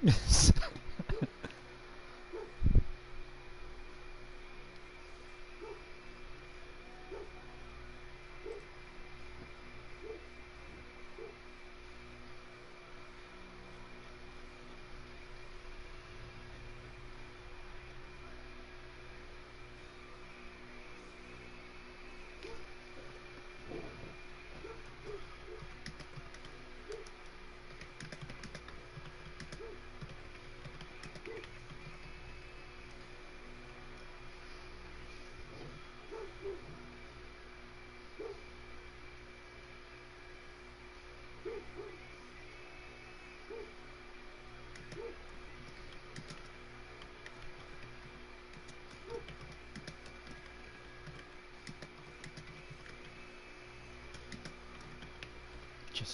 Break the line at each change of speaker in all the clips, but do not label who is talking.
Just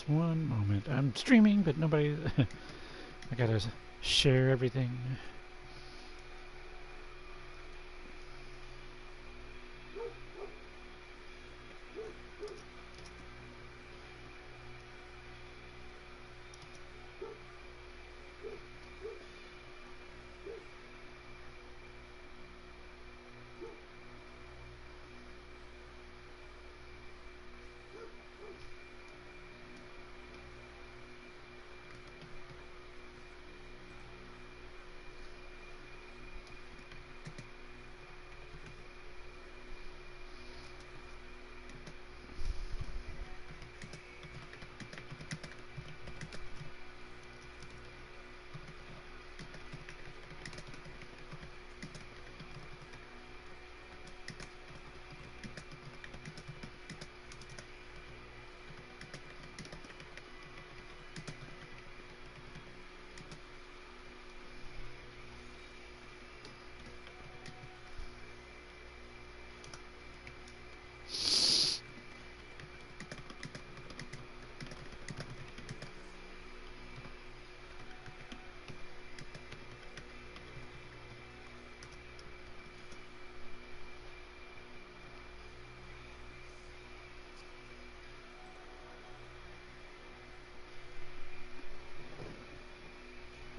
one moment. I'm streaming, but nobody... I gotta share everything.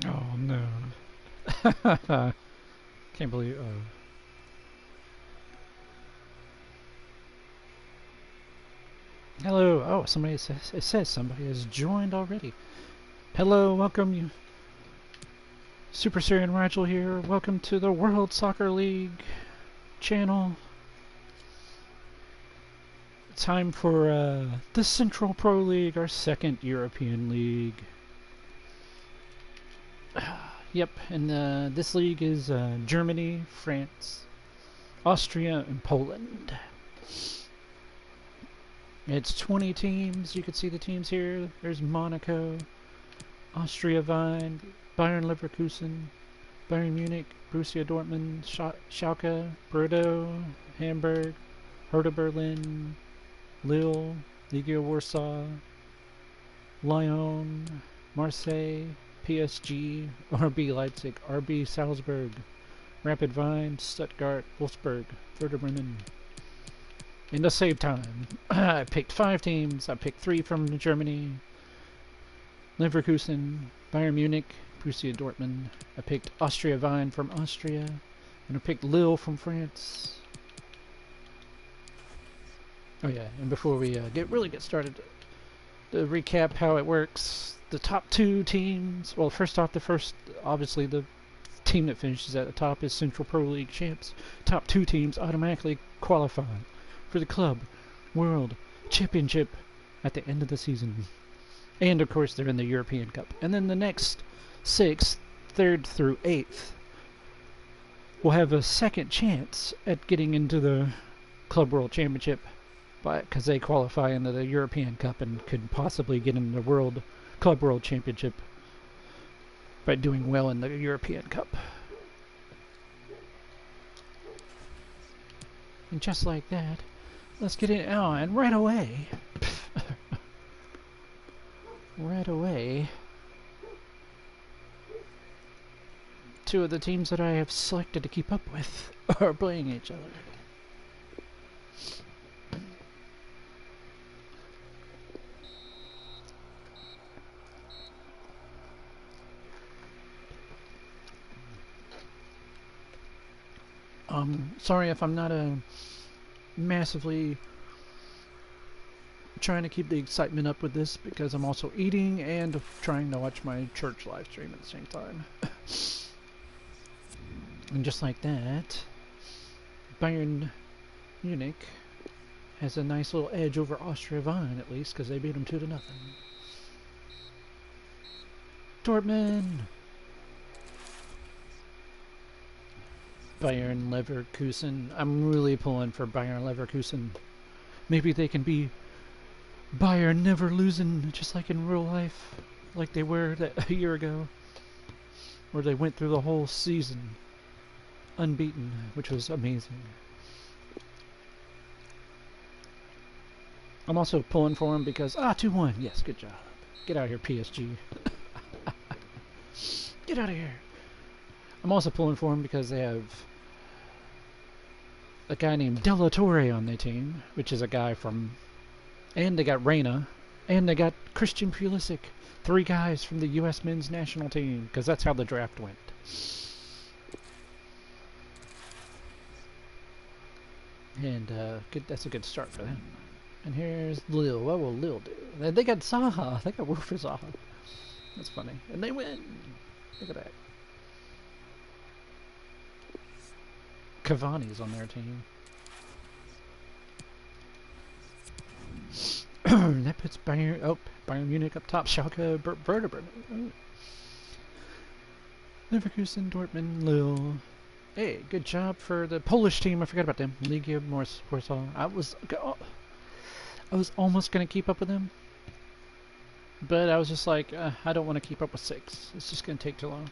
Oh no. Can't believe... Hello. Oh, somebody says... It says somebody has joined already. Hello, welcome you. SuperSirianRigel here. Welcome to the World Soccer League channel. Time for the Central Pro League, our second European league. Yep, and this league is Germany, France, Austria, and Poland. It's 20 teams. You can see the teams here. There's Monaco, Austria Wien, Bayern Leverkusen, Bayern Munich, Borussia Dortmund, Schalke, Bordeaux, Hamburg, Hertha Berlin, Lille, Legia Warsaw, Lyon, Marseille, PSG, RB Leipzig, RB Salzburg, Rapid Wien, Stuttgart, Wolfsburg, Werder Bremen. In the save time, I picked 5 teams. I picked 3 from Germany, Leverkusen, Bayern Munich, Borussia Dortmund. I picked Austria Wien from Austria, and I picked Lille from France. Oh yeah, and before we get started, to recap how it works, the top 2 teams, well, first off, obviously the team that finishes at the top is Central Pro League champs. Top 2 teams automatically qualify for the Club World Championship at the end of the season. And of course they're in the European Cup. And then the next 6, 3rd through 8th, will have a second chance at getting into the Club World Championship, because they qualify into the European Cup and could possibly get into the Club World Championship by doing well in the European Cup. And just like that, let's get it on. And right away, two of the teams that I have selected to keep up with are playing each other. Sorry if I'm not massively trying to keep the excitement up with this, because I'm also eating and trying to watch my church live stream at the same time. And just like that, Bayern Munich has a nice little edge over Austria Wien, at least, because they beat them 2-0. Dortmund! Bayern Leverkusen. I'm really pulling for Bayern Leverkusen. Maybe they can be Bayern never losing, just like in real life, like they were a year ago, where they went through the whole season unbeaten, which was amazing. I'm also pulling for them because 2-1. Yes, good job. Get out of here, PSG. Get out of here. I'm also pulling for them because they have a guy named De La Torre on their team, which is a guy from, and they got Reina, and they got Christian Pulisic. 3 guys from the U.S. men's national team, because that's how the draft went. And that's a good start for them. And here's Lille. What will Lille do? They got Zaha. They got room for Zaha. That's funny. And they win. Look at that. Cavani's on their team. That puts Bayern Munich up top. Schalke, Werder Bremen. Leverkusen, Dortmund, Lille. Hey, good job for the Polish team. I forgot about them. Legia Warsaw. I was almost going to keep up with them, but I was just like, I don't want to keep up with 6. It's just going to take too long.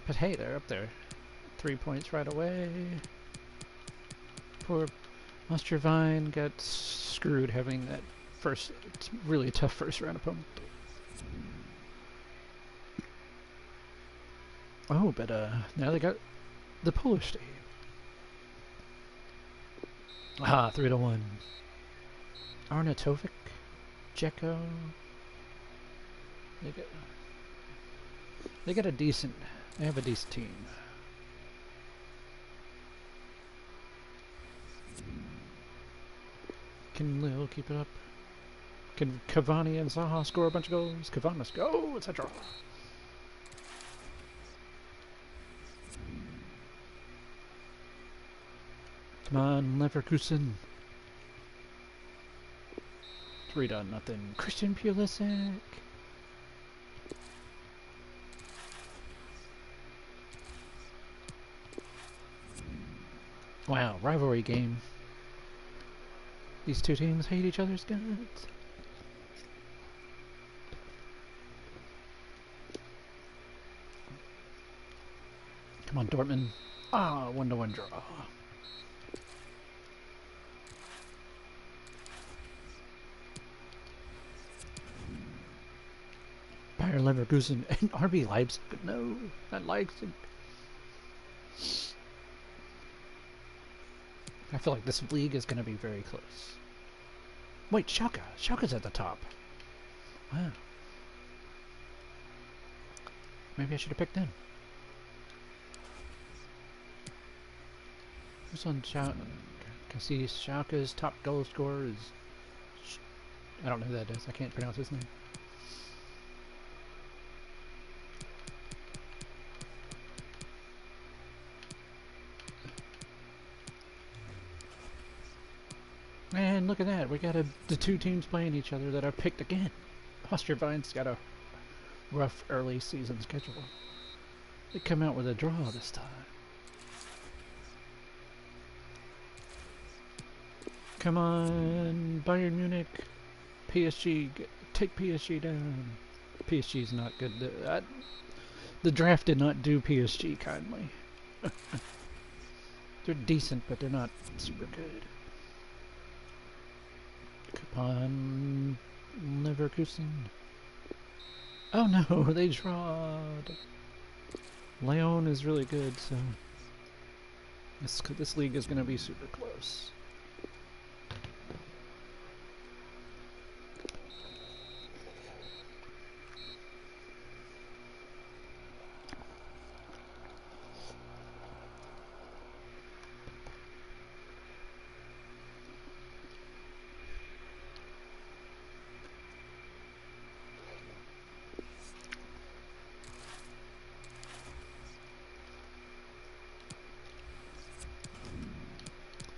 But hey, they're up there. 3 points right away. Poor Austria Wien got screwed having that really tough first round opponent. Oh, but now they got the Polish team. 3-1. Arnautovic, Dzeko. They have a decent team. Can Lille keep it up? Can Cavani and Zaha score a bunch of goals? Cavani must go. Oh, it's a draw. Come on, Leverkusen. 3-0. Christian Pulisic. Wow, rivalry game. These two teams hate each other's guts. Come on, Dortmund. 1-1 draw. Bayer Leverkusen and RB Leipzig. No, not Leipzig. I feel like this league is going to be very close. Wait, Schalke. Schalke's at the top. Wow. Maybe I should have picked them. Who's on Schalke? Can see Schalke's top goal scorer is... I don't know who that is. I can't pronounce his name. And look at that, we got the 2 teams playing each other that are picked again. Austria Wien's got a rough early season schedule. They come out with a draw this time. Come on, Bayern Munich, PSG, take PSG down. PSG's not good. The draft did not do PSG kindly. They're decent, but they're not super good. Come on, Leverkusen. Oh no, they drawed. Leon is really good, so this league is going to be super close.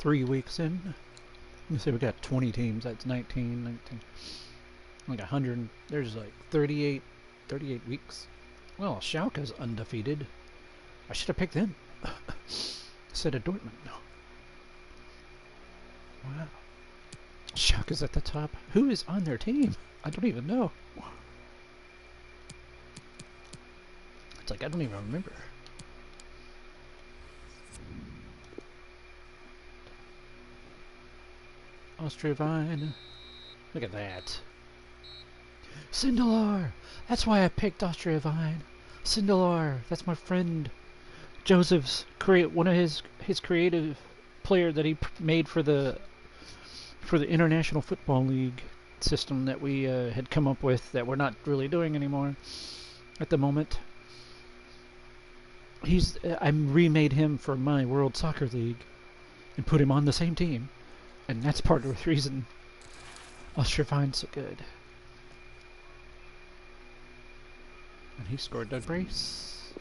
3 weeks in. Let me say we got 20 teams. That's 19. Like 100. There's like 38 weeks. Well, Schalke's undefeated. I should have picked them. Instead of Dortmund. Wow. Schalke's at the top. Who is on their team? I don't even know. It's like I don't even remember. Austria Vine. Look at that. Sindelar! That's why I picked Austria Vine. Sindelar. That's my friend Joseph's one of his creative player that he made for the International Football League system that we had come up with that we're not really doing anymore at the moment. I remade him for my World Soccer League and put him on the same team, and that's part of the reason Austria Vine's so good. And he scored that brace.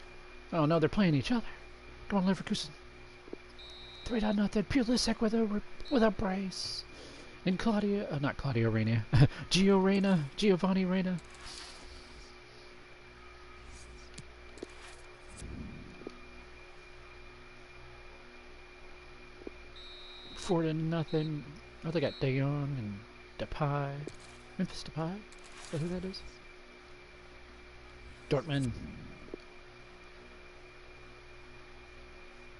Oh no, they're playing each other. Come on, Leverkusen. 3-0. Pulisic with a brace. And not Claudio Reyna. Giovanni Reyna. 4-0. Oh, they got De Jong and Depay. Memphis Depay? Is that who that is? Dortmund.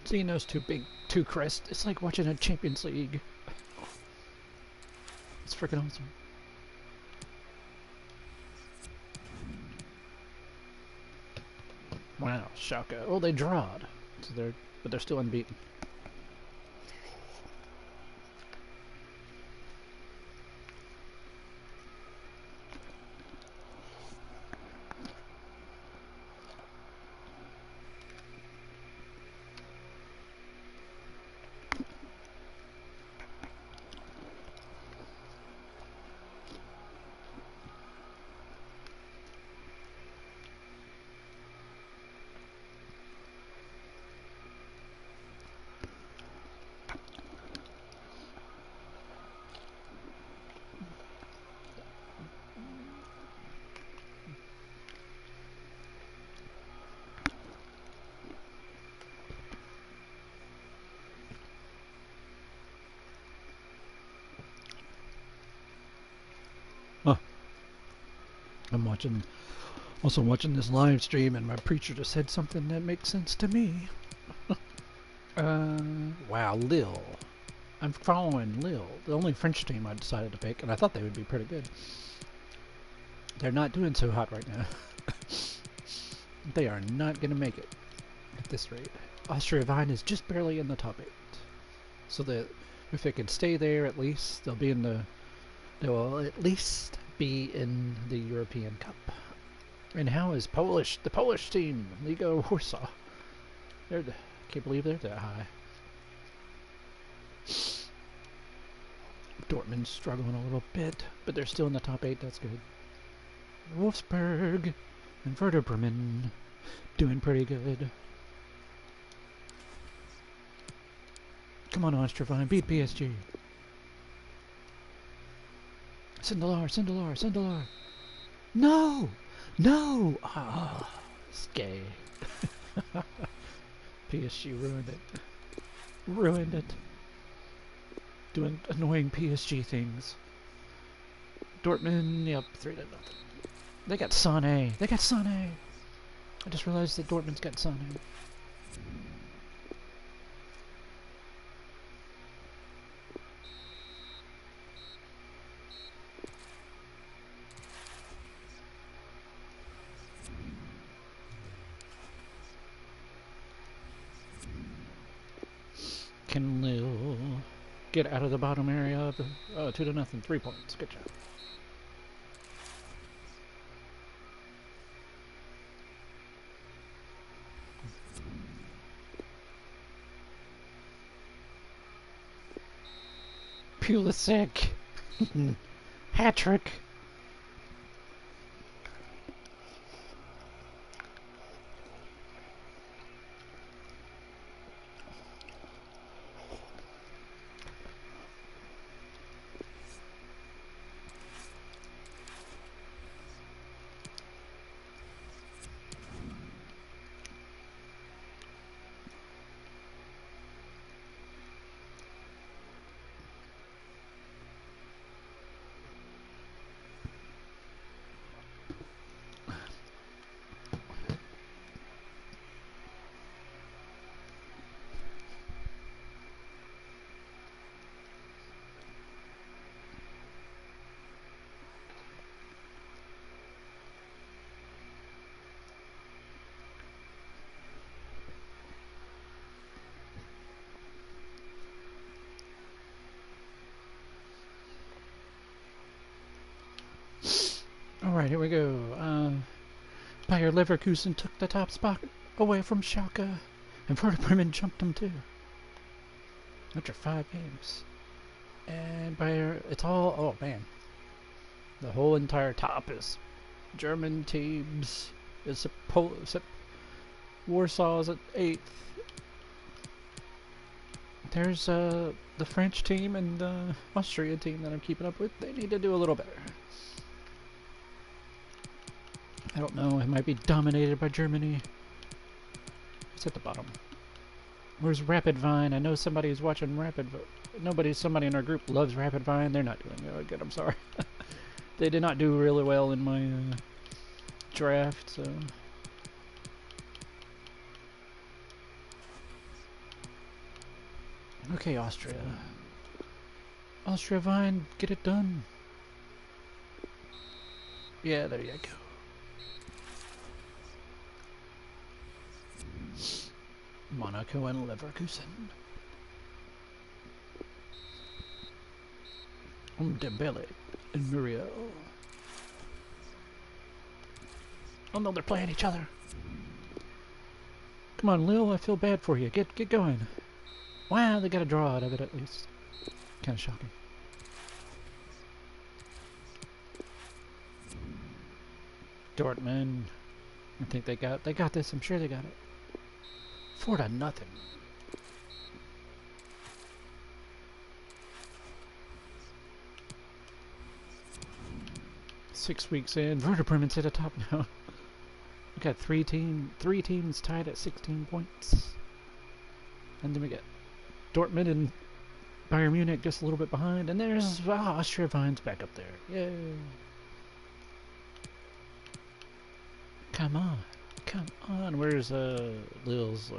Seeing those two crests, it's like watching a Champions League. It's freaking awesome. Wow, Schalke. Oh, they drawed. So they're still unbeaten. I'm also watching this live stream, and my preacher just said something that makes sense to me. Wow, Lille. I'm following Lille, the only French team I decided to pick, and I thought they would be pretty good. They're not doing so hot right now. They are not going to make it at this rate. Austria Vine is just barely in the top 8. So that if they can stay there, at least they will at least be in the European Cup. And how is the Polish team, Liga Warsaw? Can't believe they're that high. Dortmund's struggling a little bit, but they're still in the top 8. That's good. Wolfsburg and Werder Bremen doing pretty good. Come on, Austria Vine, beat PSG. Sindelar. No! Ah, it's gay. PSG ruined it. Doing annoying PSG things. Dortmund, yep, 3-0. They got Sané. I just realized that Dortmund's got Sané. Can Lille get out of the bottom area of the 2-0, 3 points. Good job. Pulisic. Hat-trick. Alright, here we go. Bayer Leverkusen took the top spot away from Schalke, and Werder Bremen jumped them too. After 5 games. And Bayer, it's all, oh man. The whole entire top is German teams. It's Warsaw's at 8th. There's the French team and the Austria team that I'm keeping up with. They need to do a little better. I don't know, it might be dominated by Germany. It's at the bottom. Where's Rapid Vine? I know somebody who's watching somebody in our group loves Rapid Vine. They're not doing really good, I'm sorry. They did not do really well in my draft, so... Okay, Austria. Austria Vine, get it done. Yeah, there you go. Monaco and Leverkusen. Dembele and Muriel. Oh no, they're playing each other. Come on, Lil, I feel bad for you. Get going. Wow, they got a draw out of it at least. Kind of shocking. Dortmund. I think they got this. I'm sure they got it. 4-0. 6 weeks in, Werder Bremen's at the top now. We got three teams tied at 16 points. And then we get Dortmund and Bayern Munich just a little bit behind. And there's Austria Vine's back up there. Yay. Come on. Where's Lille's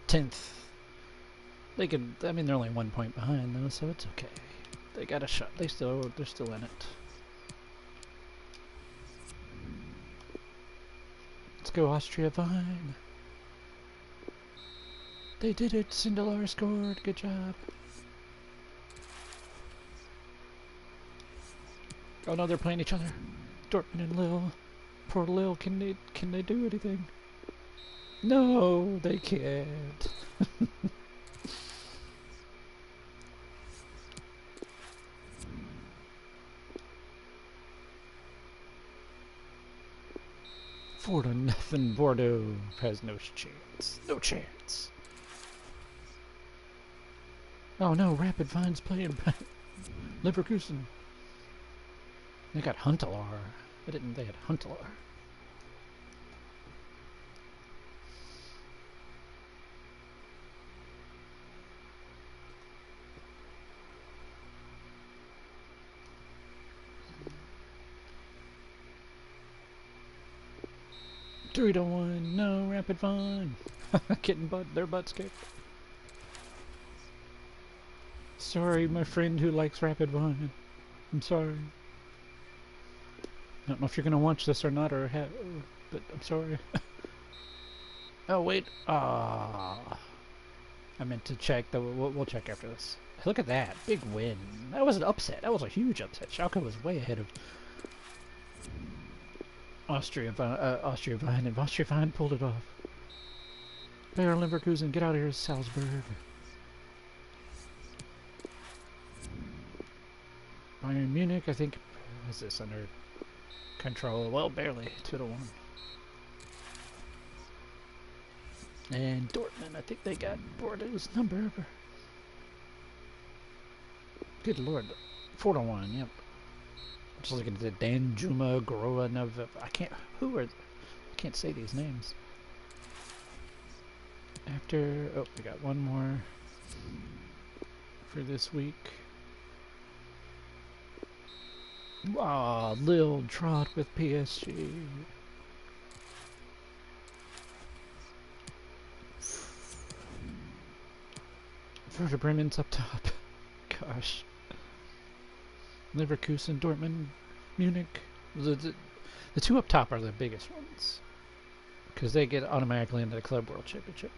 10th? They could. I mean, they're only 1 point behind though, so it's okay. They got a shot. They're still in it. Let's go, Austria Vine. They did it. Sindelar scored. Good job. Oh no, they're playing each other. Dortmund and Lille. Poor Lille. Can they do anything? No, they can't. Nothing. Bordeaux has no chance. No chance. Oh no, Rapid Vine's playing Leverkusen. They got Huntelaar. I didn't. They had Huntelaar. Three to 1. No, Rapid Vine. Getting their butts kicked. Sorry, my friend who likes Rapid Vine. I'm sorry. I don't know if you're gonna watch this or not, but I'm sorry. Oh wait. I meant to check. We'll check after this. Look at that, big win. That was an upset. That was a huge upset. Schalke was way ahead of Austria Vine, and Austria Vine pulled it off. Bayer Leverkusen, get out of here, Salzburg. Bayern Munich, I think, has this under control. Well, barely. 2-1. And Dortmund, I think they got Bordeaux's number. Good lord. 4-1, yep. Just looking at the Danjuma, Groanov. I can't say these names. After, we got one more for this week. Lil Trot with PSG. Werder Bremen's up top. Gosh. Leverkusen, Dortmund, Munich. The two up top are the biggest ones, because they get automatically into the Club World Championship.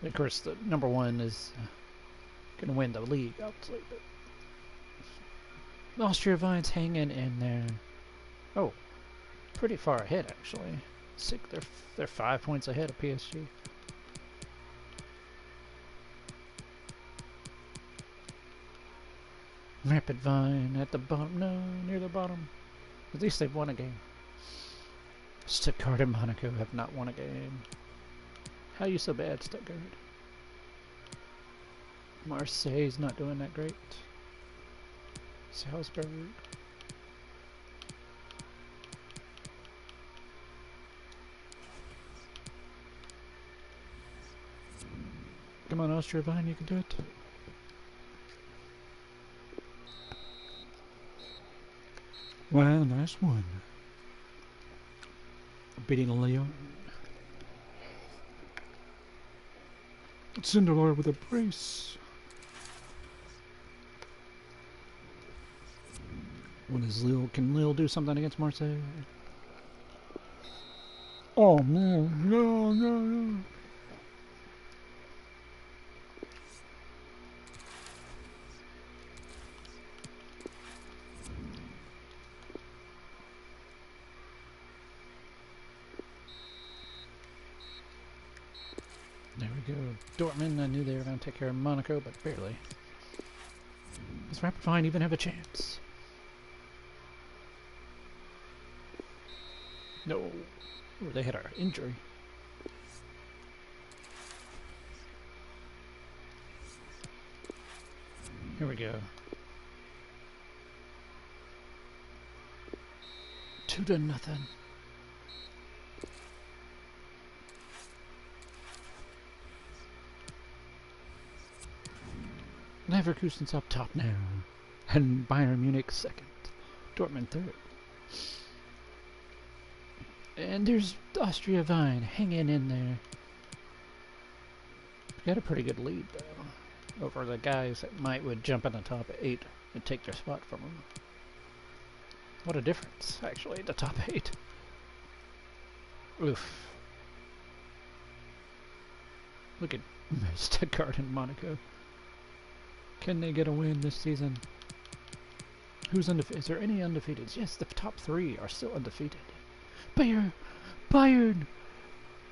And of course, the number 1 is going to win the league, obviously. But Austria Vine's hanging in there. Oh, pretty far ahead actually. They're 5 points ahead of PSG. Rapid Vine at the bottom. No, near the bottom. At least they've won a game. Stuttgart and Monaco have not won a game. How are you so bad, Stuttgart? Marseille's not doing that great. Salzburg. Come on, Austria Vine, you can do it. Wow, nice one. Beating Lyon. Cinderella with a brace. What is Lille? Can Lille do something against Marseille? Oh no, no, no, no. There we go. Dortmund, I knew they were going to take care of Monaco, but barely. Does Rapid Vine even have a chance? No. Ooh, they had our injury. Here we go. 2-0. Leverkusen's up top now, and Bayern Munich second, Dortmund third. And there's Austria Vine hanging in there. Got a pretty good lead though, over the guys that would jump in the top 8 and take their spot from them. What a difference, actually, the top 8. Oof. Look at Stuttgart and Monaco. Can they get a win this season? Who's undefeated? Is there any undefeated? Yes, the top 3 are still undefeated. Bayern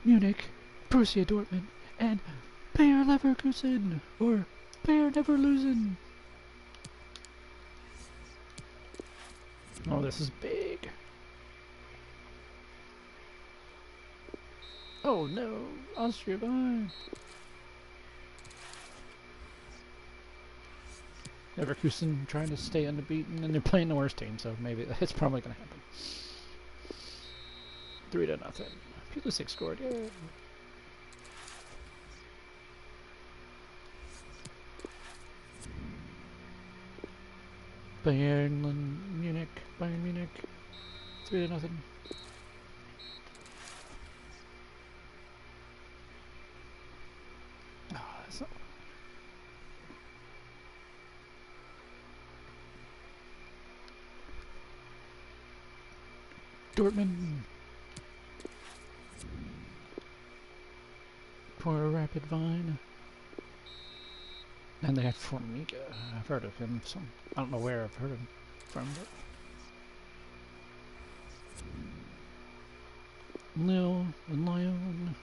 Munich, Borussia Dortmund, and Bayer Leverkusen, or Bayer never losing. Oh, this is big. Oh no, Austria Vine. Leverkusen trying to stay unbeaten, and they're playing the worst team, so maybe it's probably going to happen. 3-0. Pulisic scored, yeah. Bayern Munich, 3-0. Oh, that's not... Dortmund. For a Rapid Vine. And they had Formiga. I've heard of him. I don't know where I've heard him from, but Lille and Lyon.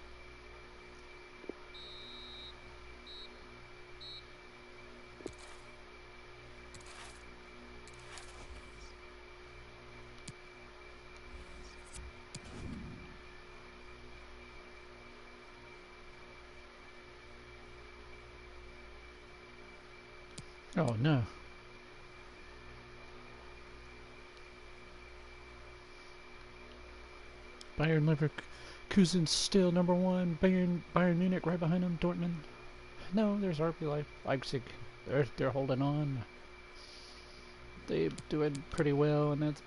Oh no. Bayern Leverkusen still number 1. Bayern Munich right behind them. Dortmund. No, there's RB Leipzig. They're holding on. They're doing pretty well, and that's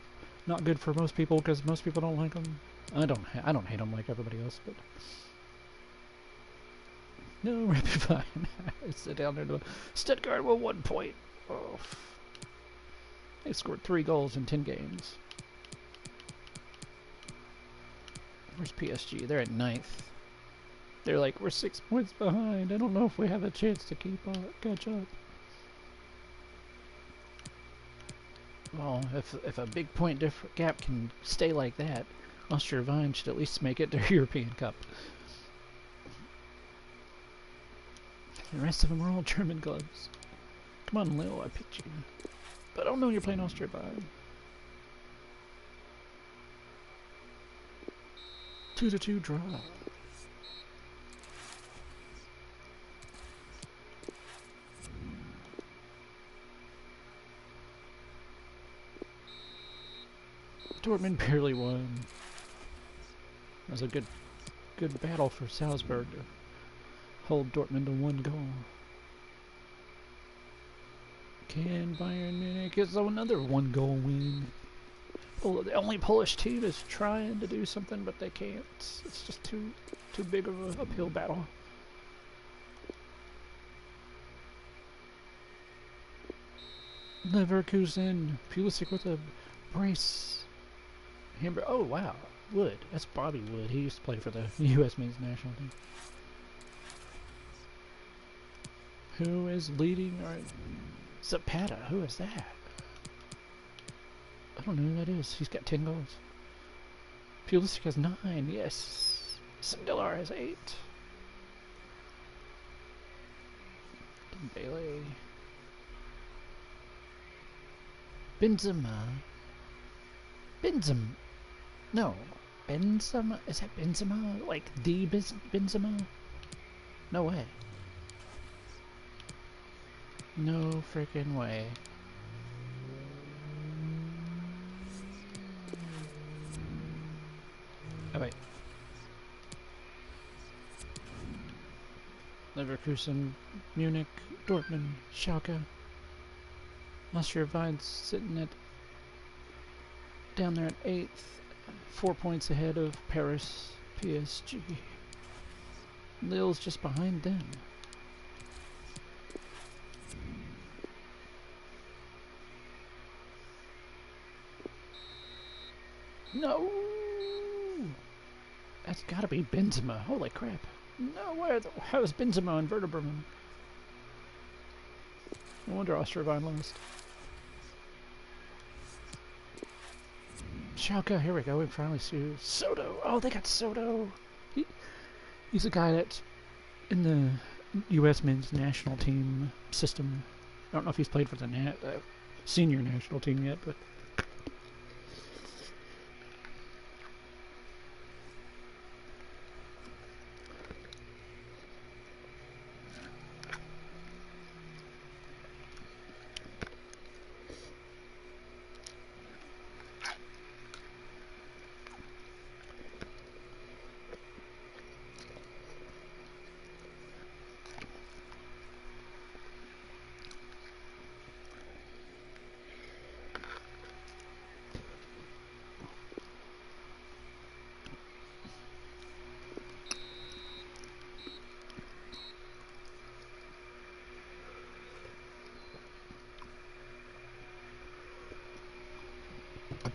not good for most people because most people don't like them. I don't hate them like everybody else, but no, Rapid Vine. Sit down there. Stuttgart with 1 point. Oh. They scored 3 goals in 10 games. Where's PSG? They're at 9th. They're like, we're 6 points behind. I don't know if we have a chance to catch up. Well, if a big point gap can stay like that, Austria-Wien should at least make it to European Cup. The rest of them are all German clubs. Come on, Lil, I picked you. But oh no, you're playing Austria-Wien. 2-2 draw. Dortmund barely won. That was a good battle for Salzburg to hold Dortmund to 1 goal. Can Bayern Munich get another 1 goal win? Oh, the only Polish team is trying to do something, but they can't. It's just too big of an uphill battle. Leverkusen, Pulisic with a brace. Hamburg. Oh wow, Wood. That's Bobby Wood. He used to play for the U.S. men's national team. Who is leading? All right, Zapata. Who is that? I don't know who that is. He's got 10 goals. Pulisic has 9. Yes. Sindelar has 8. Bailey. Benzema. No. Benzema? Is that Benzema? Like the Benzema? No way. No freaking way. Oh wait. Leverkusen, Munich, Dortmund, Schalke. Austria-Wien sitting at down there at 8th, 4 points ahead of Paris, PSG. Lille's just behind them. No! That's gotta be Benzema. Holy crap. No, how is Benzema and Werder Bremen? No wonder Austria-Wien lost. Schalke, here we go. We finally see Soto. Oh, they got Soto. He's a guy that's in the U.S. men's national team system. I don't know if he's played for the senior national team yet, but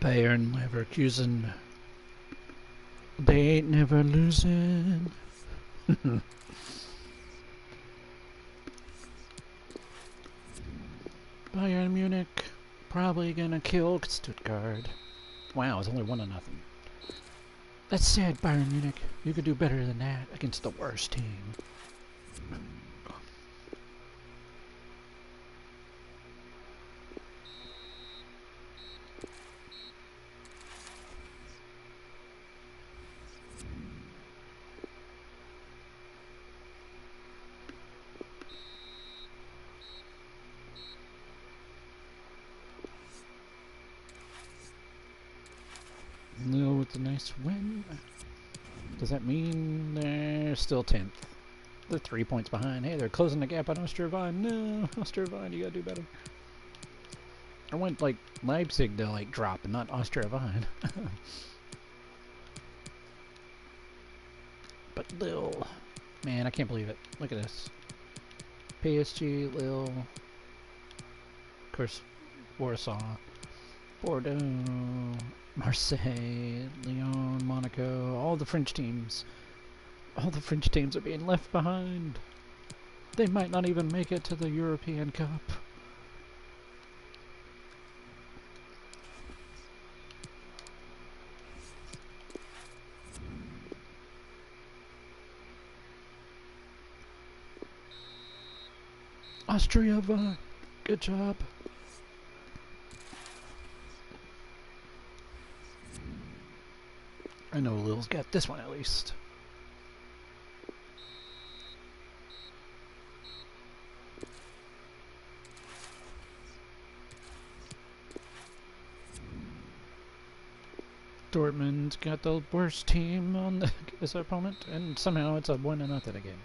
Bayern Leverkusen, they ain't never losing. Bayern Munich probably gonna kill Stuttgart. Wow, it's only 1-0. That's sad, Bayern Munich. You could do better than that against the worst team. No, it's a nice win. Does that mean they're still 10th? They're 3 points behind. Hey, they're closing the gap on Austria-Wien. No, Austria-Wien, you gotta do better. I want like Leipzig to like drop and not Austria-Wien. But Lille, man, I can't believe it. Look at this. PSG, Lille, of course, Warsaw, Bordeaux, Marseille, Lyon, Monaco, all the French teams. All the French teams are being left behind. They might not even make it to the European Cup. Austria, good job. I know Lil's got this one at least. Dortmund's got the worst team on the as opponent, and somehow it's a 1-0 again.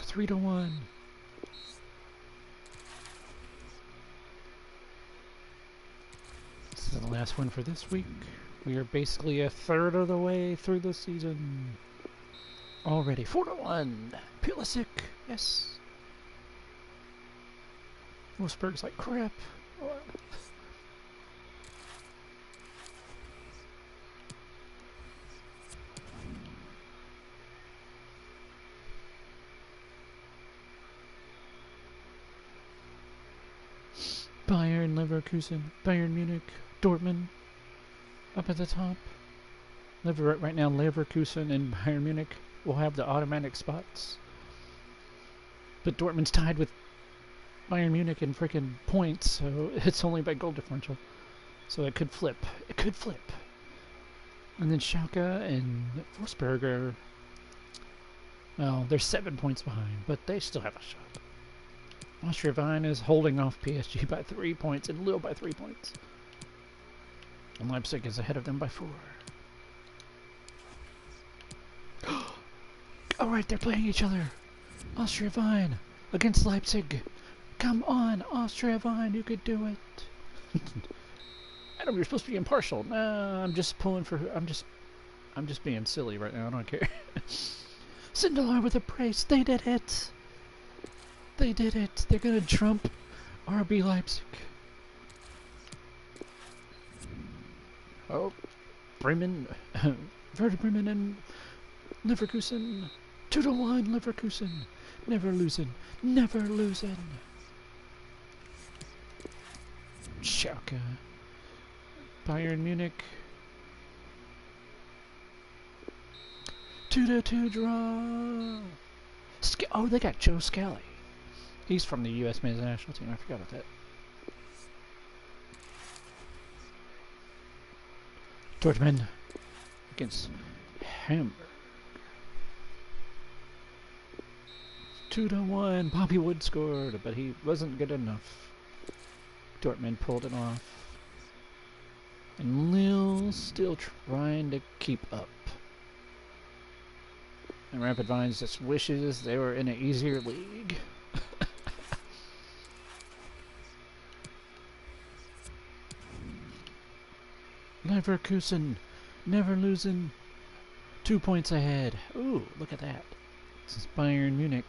Three to 1. This is the last one for this week. We are basically a third of the way through the season already. 4 to 1. Pulisic, yes. Wolfsburg's like crap. Bayern, Leverkusen, Bayern Munich, Dortmund up at the top. Right now, Leverkusen and Bayern Munich will have the automatic spots. But Dortmund's tied with Bayern Munich in freaking points, so it's only by goal differential. So it could flip. It could flip. And then Schalke and Wolfsburg are, well, they're 7 points behind, but they still have a shot. Austria Wien is holding off PSG by 3 points and Lille by 3 points. And Leipzig is ahead of them by 4. Alright, they're playing each other. Austria Wien against Leipzig. Come on, Austria Wien, you could do it. Adam, you're supposed to be impartial. Nah, I'm just pulling for... I'm just being silly right now, I don't care. Sindelar with a brace, they did it. They did it. They're gonna trump RB Leipzig. Oh, Bremen, Werder Bremen and Leverkusen. 2 to 1, Leverkusen. Never losing. Never losing. Schalke. Bayern Munich. 2 to 2 draw. Oh, they got Joe Scally. He's from the U.S. men's national team. I forgot about that. Dortmund against Hamburg. 2 to 1. Bobby Wood scored, but he wasn't good enough. Dortmund pulled it off. And Lille still trying to keep up. And Rapid Vines just wishes they were in an easier league. Leverkusen, never losing. 2 points ahead. Ooh, look at that. This is Bayern Munich.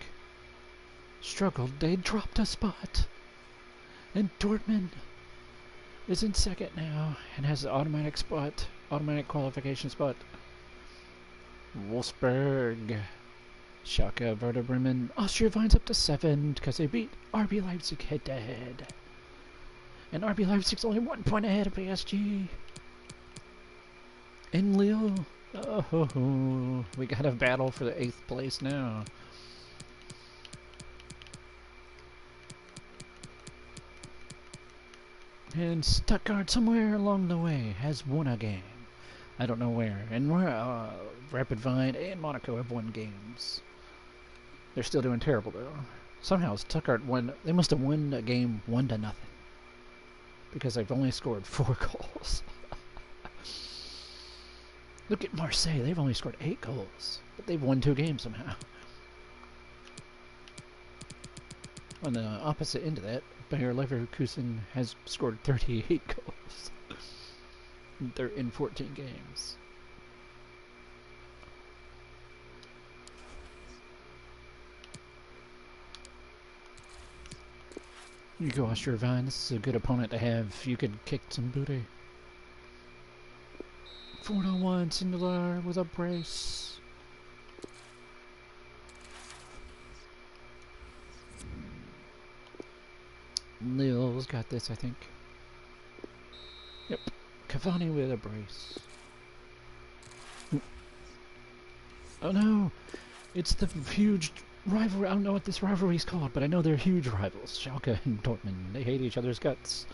Struggled, they dropped a spot. And Dortmund is in second now and has an automatic spot, automatic qualification spot. Wolfsburg, Schalke, Werder Bremen, Austria Wien's up to 7 because they beat RB Leipzig head to head. And RB Leipzig's only 1 point ahead of PSG. In Lille, oh, we got a battle for the 8th place now. And Stuttgart, somewhere along the way, has won a game. I don't know where. And Rapid Wien and Monaco have won games. They're still doing terrible, though. Somehow Stuttgart won. They must have won a game 1 to 0. Because they've only scored 4 goals. Look at Marseille. They've only scored 8 goals. But they've won 2 games somehow. On the opposite end of that, Bayer Leverkusen has scored 38 goals. They're in 14 games. You go Austria Wien. This is a good opponent to have. You could kick some booty. 4 to 1, Sindelar with a brace. Lille's got this, I think. Yep. Cavani with a brace. Oh no! It's the huge rivalry. I don't know what this rivalry is called, but I know they're huge rivals. Schalke and Dortmund. They hate each other's guts.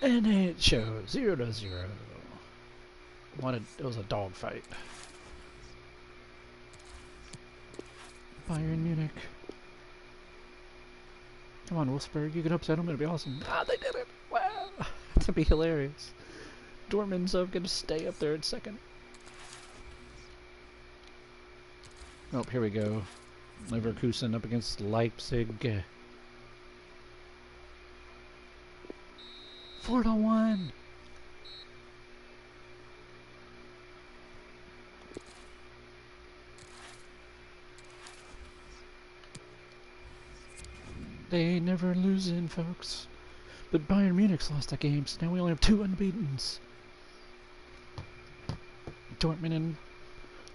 And it shows 0-0. It was a dogfight. Bayern Munich. Come on, Wolfsburg, you can upset them. It'll be awesome. Ah, they did it! Wow! That'd be hilarious. Dortmund's gonna stay up there in second. Oh, here we go. Leverkusen up against Leipzig. 4-1. They ain't never losing, folks. But Bayern Munich's lost that game, so now we only have 2 unbeatens. Dortmund and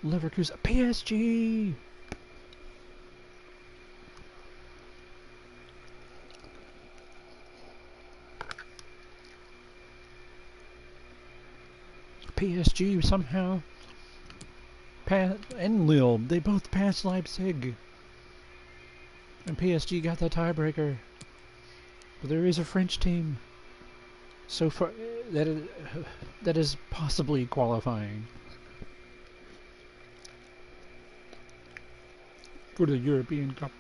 Leverkusen. PSG! PSG somehow and Lille, they both passed Leipzig. And PSG got that tiebreaker. But there is a French team so far that is possibly qualifying for the European Cup.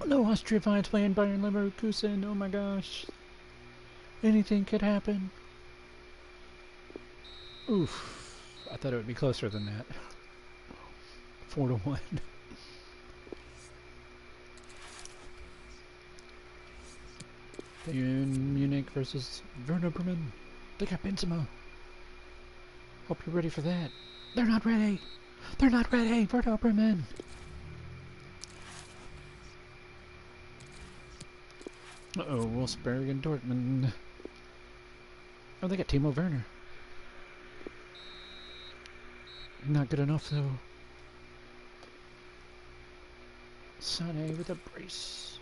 No, Austria Vine's playing Bayern Leverkusen. Oh my gosh. Anything could happen. Oof. I thought it would be closer than that. 4-1. Bayern Munich versus Werder Bremen. They got Benzema. Hope you're ready for that. They're not ready. They're not ready. Werder Bremen. Uh-oh, Wolfsburg and Dortmund. Oh, they got Timo Werner. Not good enough, though. Sané with a brace.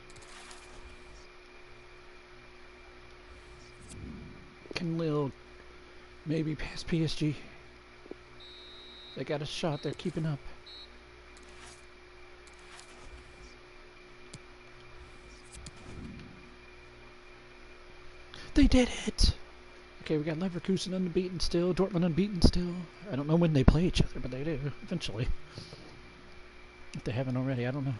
Can Lille maybe pass PSG? They got a shot. They're keeping up. They did it! Okay, we got Leverkusen unbeaten still, Dortmund unbeaten still. I don't know when they play each other, but they do, eventually. If they haven't already, I don't know.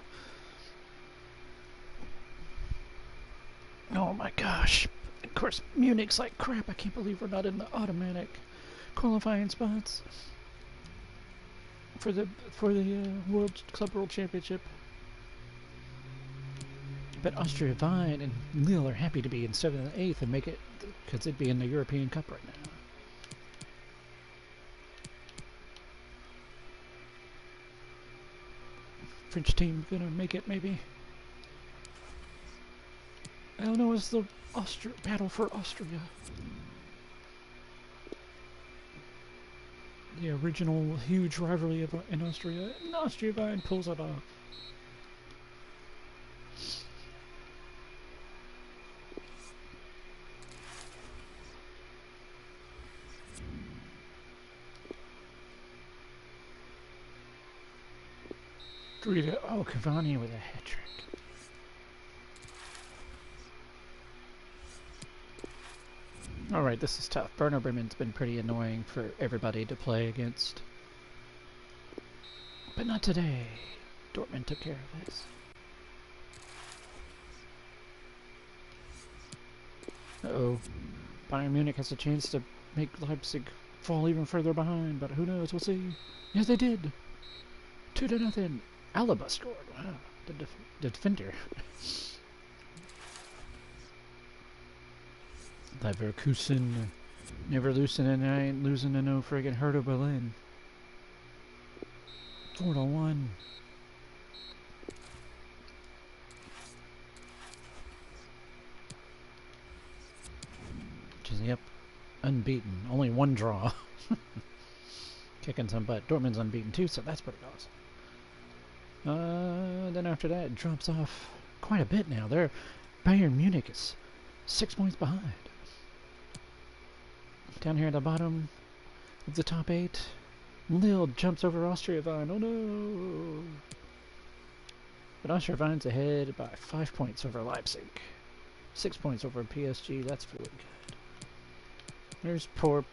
Oh my gosh. Of course, Munich's like crap. I can't believe we're not in the automatic qualifying spots for the Club World Championship. But Austria Vine and Lille are happy to be in 7th and 8th and make it, because they'd be in the European Cup right now. French team gonna make it, maybe. I don't know, it's the battle for Austria. The original huge rivalry in Austria, and Austria Vine pulls it off. Oh, Cavani with a hat trick. Alright, this is tough. Werder Bremen's been pretty annoying for everybody to play against. But not today. Dortmund took care of this. Uh-oh. Bayern Munich has a chance to make Leipzig fall even further behind, but who knows? We'll see. Yes, they did. 2-0. Alaba scored. Wow, the defender. Leverkusen never losing, and I ain't losing to no friggin' Hertha Berlin. 4-1. Which is, yep, unbeaten. Only one draw. Kicking some butt. Dortmund's unbeaten too, so that's pretty awesome. Then after that, it drops off quite a bit now. Bayern Munich is 6 points behind. Down here at the bottom of the top 8, Lille jumps over Austria Wien. Oh no! But Austria Wien's ahead by 5 points over Leipzig. 6 points over PSG. That's really good. There's poor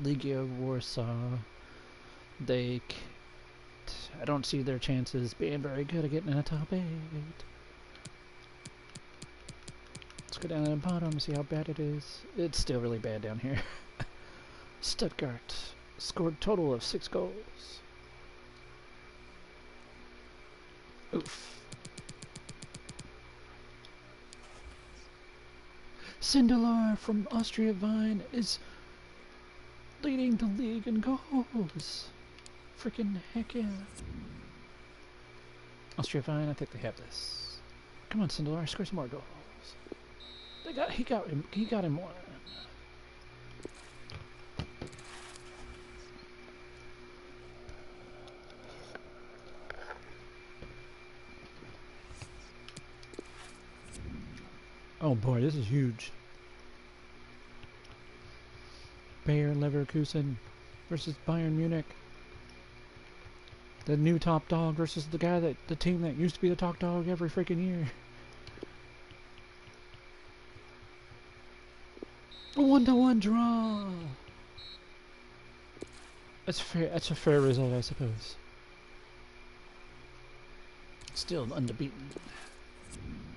Legia Warsaw. I don't see their chances being very good at getting in the top 8. Let's go down to the bottom and see how bad it is. It's still really bad down here. Stuttgart scored a total of 6 goals. Oof. Sindelar from Austria Wien is leading the league in goals. Freaking heck yeah. Austria Wien, I think they have this. Come on, Sindelar, score some more goals. He got him one. Oh boy, this is huge. Bayer Leverkusen versus Bayern Munich. The new top dog versus the team that used to be the top dog every freaking year. A 1-1 draw. That's fair. That's a fair result, I suppose. Still unbeaten.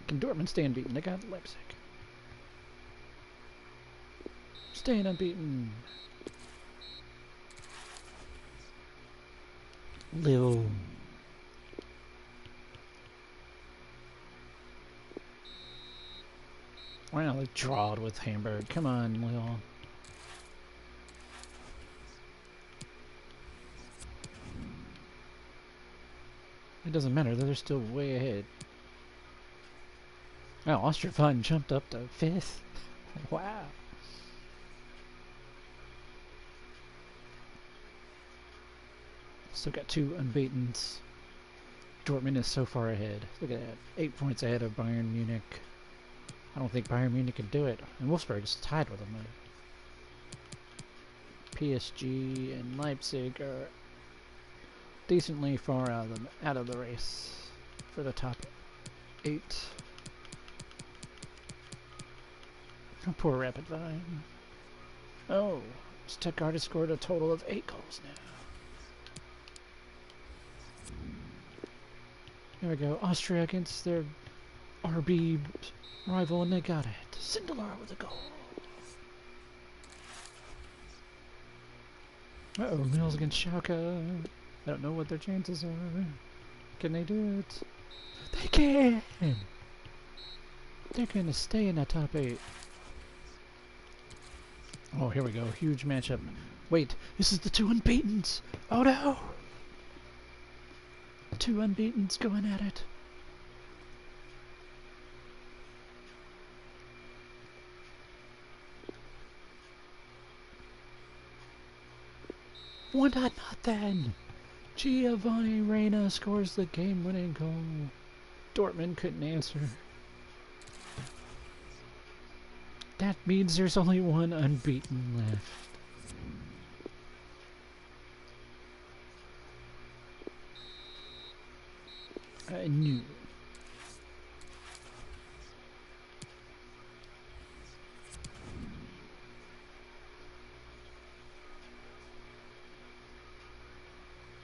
Can Dortmund stay unbeaten? They got Leipzig. Staying unbeaten. Lille. Wow, they drawed with Hamburg. Come on, Lille. It doesn't matter, they're still way ahead. Oh, Austria Wien jumped up to 5th. Wow. Still got 2 unbeatens. Dortmund is so far ahead. Look at that. 8 points ahead of Bayern Munich. I don't think Bayern Munich can do it. And Wolfsburg is tied with them. PSG and Leipzig are decently far out of the race for the top 8. Oh, poor Rapid Wien. Oh, Stuttgart has scored a total of 8 goals now. There we go. Austria against their RB rival, and they got it. Sindelar with a goal. Uh-oh, Lille's against Schalke. I don't know what their chances are. Can they do it? They can! They're gonna stay in the top 8. Oh, here we go. Huge matchup. Wait, this is the 2 unbeatens! Oh no! 2 unbeatens going at it. Why not then? Giovanni Reina scores the game-winning goal. Dortmund couldn't answer. That means there's only 1 unbeaten left. I knew.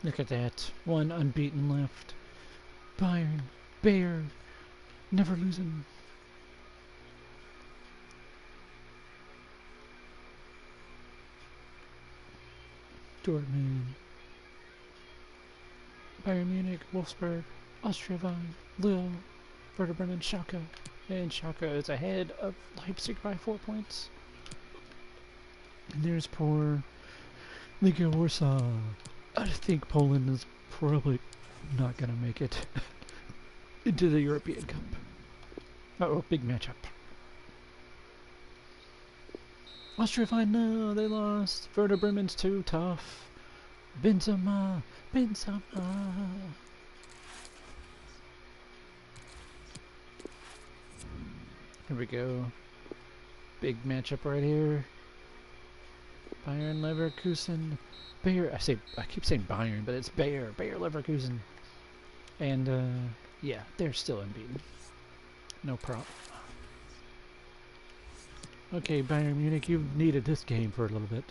Look at that. 1 unbeaten left. Bayer, never losing. Dortmund. Bayern Munich, Wolfsburg, Austria Wien, Lille, Werder Bremen, Schalke. And Schalke is ahead of Leipzig by 4 points. And there's poor Legia Warsaw. I think Poland is probably not going to make it into the European Cup. Oh, big matchup. Austria fine, no, they lost. Werder Bremen's too tough. Benzema. Here we go. Big matchup right here. Bayern Leverkusen. I keep saying Bayern, but it's Bayer Leverkusen. And yeah, they're still unbeaten. No problem. Okay, Bayern Munich, you've needed this game for a little bit.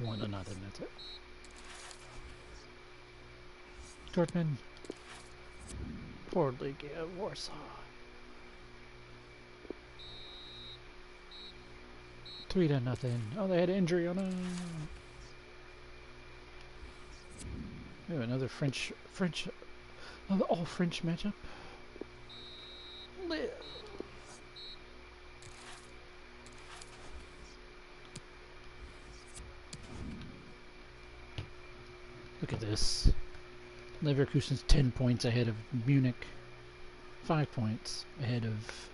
1-0, that's it. Dortmund. Poor Legia Warsaw. 3-0. Oh, they had an injury on a... another French, all French matchup. Look at this. Leverkusen's 10 points ahead of Munich. 5 points ahead of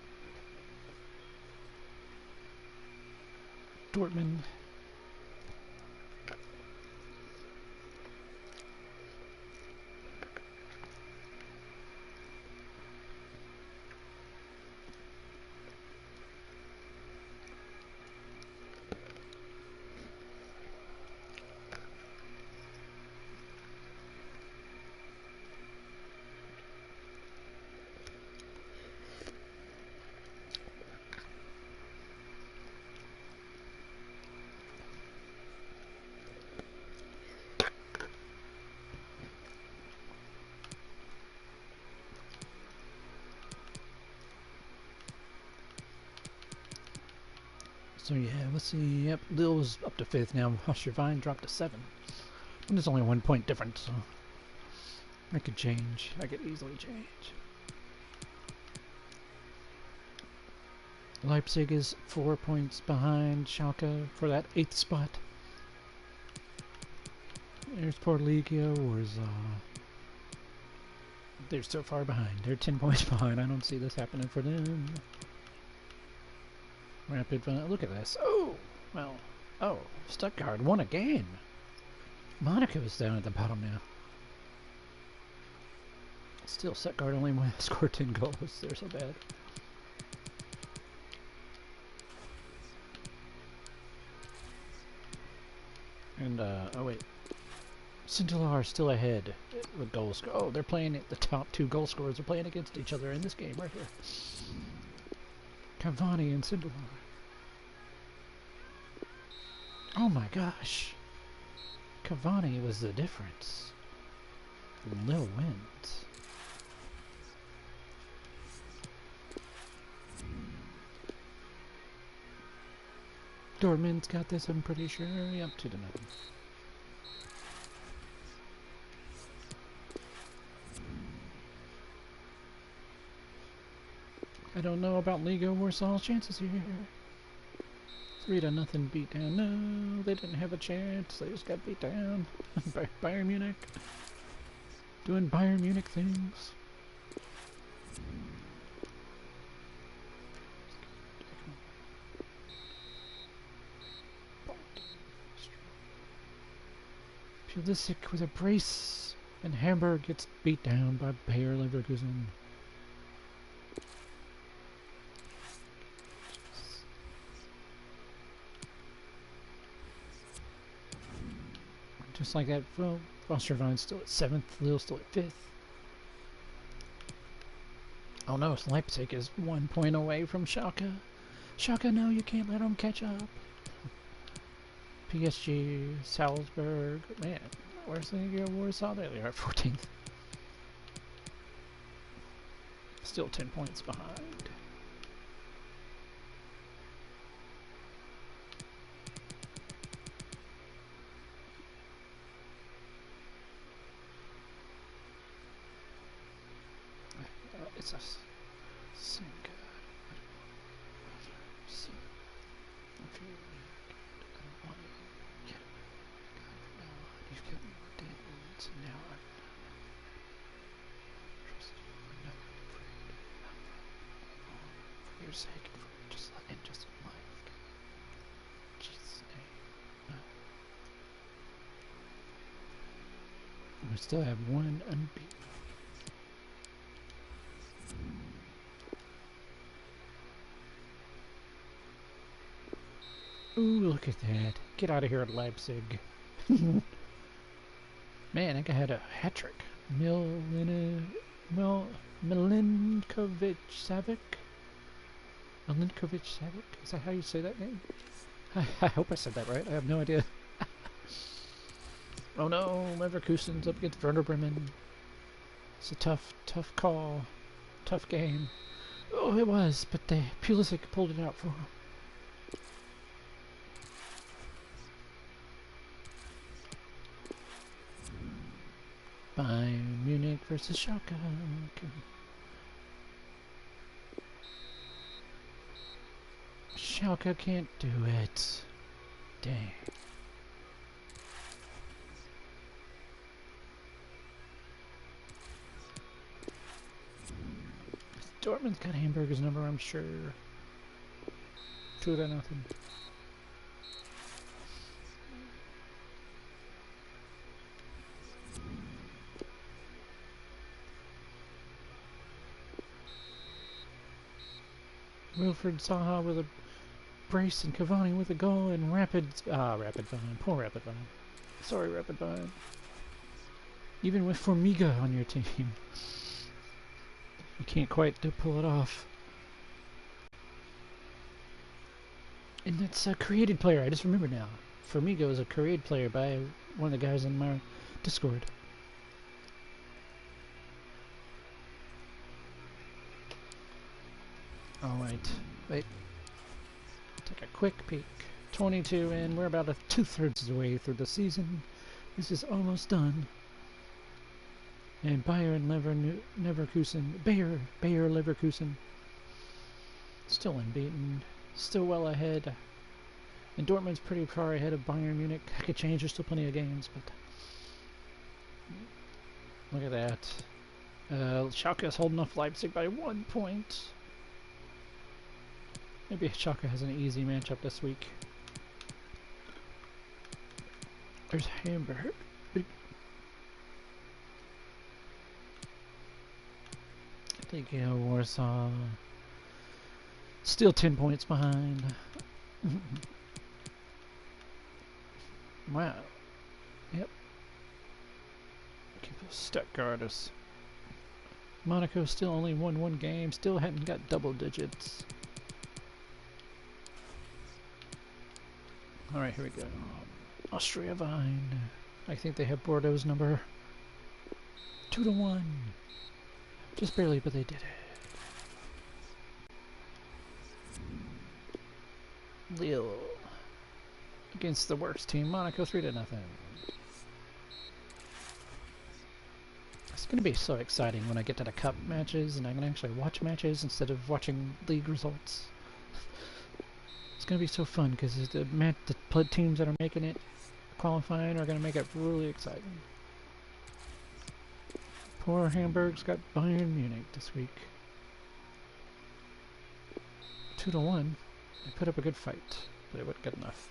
Dortmund. So yeah, let's see. Yep, Lille's up to 5th now. Austria dropped to 7th. And there's only 1 point difference, so that could change. That could easily change. Leipzig is 4 points behind Schalke for that 8th spot. There's poor Legia Warsaw. They're so far behind. They're 10 points behind. I don't see this happening for them. Rapid fun. Look at this. Oh! Well. Oh. Stuttgart won again. Monaco's down at the bottom now. Still, Stuttgart only scored 10 goals. They're so bad. And, oh wait. Sintelar still ahead with goals. Oh, they're playing it. The top 2 goal scorers are playing against each other in this game right here. Cavani and Sintelar. Oh my gosh. Cavani was the difference. Lille wins. Dortmund's got this, I'm pretty sure. Yep, 2-0. I don't know about Liga Warsaw's chances here. 3-0 beat down. No, they didn't have a chance. They just got beat down by Bayern Munich. Doing Bayern Munich things. Pulisic with a brace, and Hamburg gets beat down by Bayer Leverkusen. Just like that, well, Osterwein's still at 7th, Lille's still at 5th. Oh no, Leipzig is 1 point away from Schalke. Schalke, no, you can't let them catch up. PSG, Salzburg, man, where's the Warsaw? There they are, 14th. Still 10 points behind. It's a sink. I don't want So now I'm trusting nothing afraid. For your sake, for just life. In Jesus' name. We still have one unbeaten. Ooh, look at that. Get out of here, Leipzig. Man, that guy had a hat trick. Milinkovic Savic? Milinkovic Savic? Is that how you say that name? I hope I said that right. I have no idea. Oh no, Leverkusen's up against Werder Bremen. It's a tough call. Tough game. Oh, it was, but Pulisic pulled it out for him. Bayern Munich versus Schalke. Schalke can't do it. Dang. Dortmund's got Hamburger's number, I'm sure. 2-0. Wilfried Zaha with a brace and Cavani with a goal and Rapid Vine. Poor Rapid Vine. Sorry, Rapid Vine. Even with Formiga on your team, you can't quite pull it off. And that's a created player. I just remember now. Formiga is a created player by one of the guys in my Discord. Alright, wait. Take a quick peek. 22 in, we're about 2/3 of the way through the season. This is almost done. And Bayer Leverkusen, still unbeaten, still well ahead. And Dortmund's pretty far ahead of Bayern Munich. That could change, there's still plenty of games, but look at that. Schalke is holding off Leipzig by 1 point. Maybe Schalke has an easy matchup this week. There's Hamburg. I think Warsaw. Still 10 points behind. Wow. Yep. Keep those Stuttgart us. Monaco still only won 1 game. Still hadn't got double digits. Alright, here we go. Austria Vine. I think they have Bordeaux's number. 2-1. Just barely, but they did it. Lille against the worst team, Monaco, 3-0. It's going to be so exciting when I get to the cup matches and I can actually watch matches instead of watching league results. It's going to be so fun because the teams that are making it qualifying are going to make it really exciting. Poor Hamburg's got Bayern Munich this week. 2-1. They put up a good fight, but it wasn't good enough.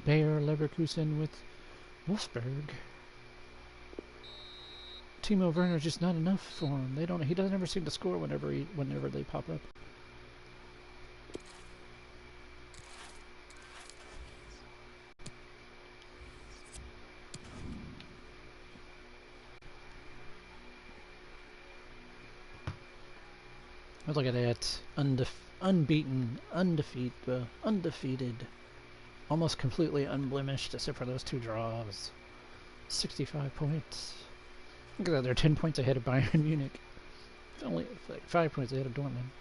Bayer Leverkusen with Wolfsburg. Timo Werner's just not enough for him. He doesn't ever seem to score whenever they pop up. But look at that. Unbeaten, undefeated, almost completely unblemished except for those 2 draws. 65 points. Look at that, they're 10 points ahead of Bayern Munich. Only like 5 points ahead of Dortmund.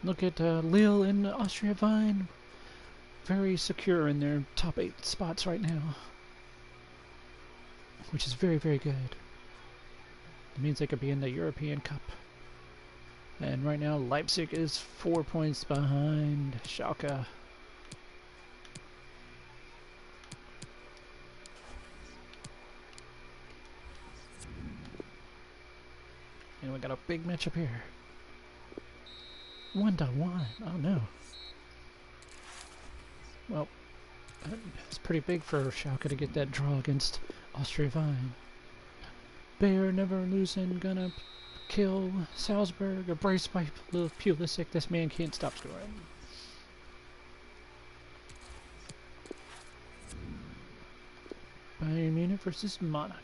Look at Lille and Austria Vine. Very secure in their top 8 spots right now. Which is very, very good. It means they could be in the European Cup. And right now Leipzig is 4 points behind Schalke. And we got a big matchup here. 1-1. Oh no. Well, it's pretty big for Schalke to get that draw against Austria Wien. Bayer never losing, gonna kill Salzburg. A brace by Pulisic. This man can't stop scoring. Bayern Munich versus Monaco.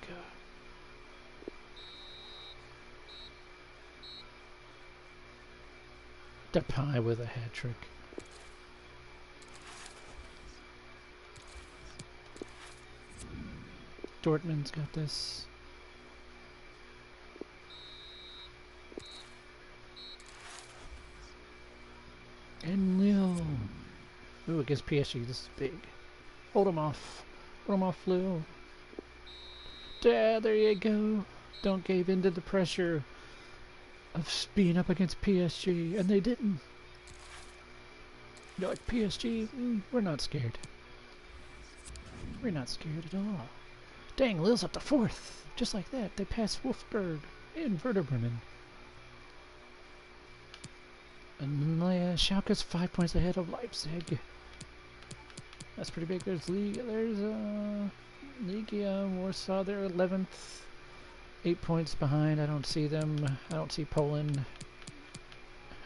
Depay with a hat trick. Dortmund's got this. And Lille. Ooh, against PSG, this is big. Hold him off. Hold him off, Lille. There you go. Don't give in to the pressure of being up against PSG, and they didn't. You're like, PSG, we're not scared. We're not scared at all. Dang, Lille's up to 4th. Just like that, they passed Wolfsburg and Werder Bremen. And Schalke's 5 points ahead of Leipzig. That's pretty big. There's Legia Warsaw. They're 11th. 8 points behind. I don't see them. I don't see Poland.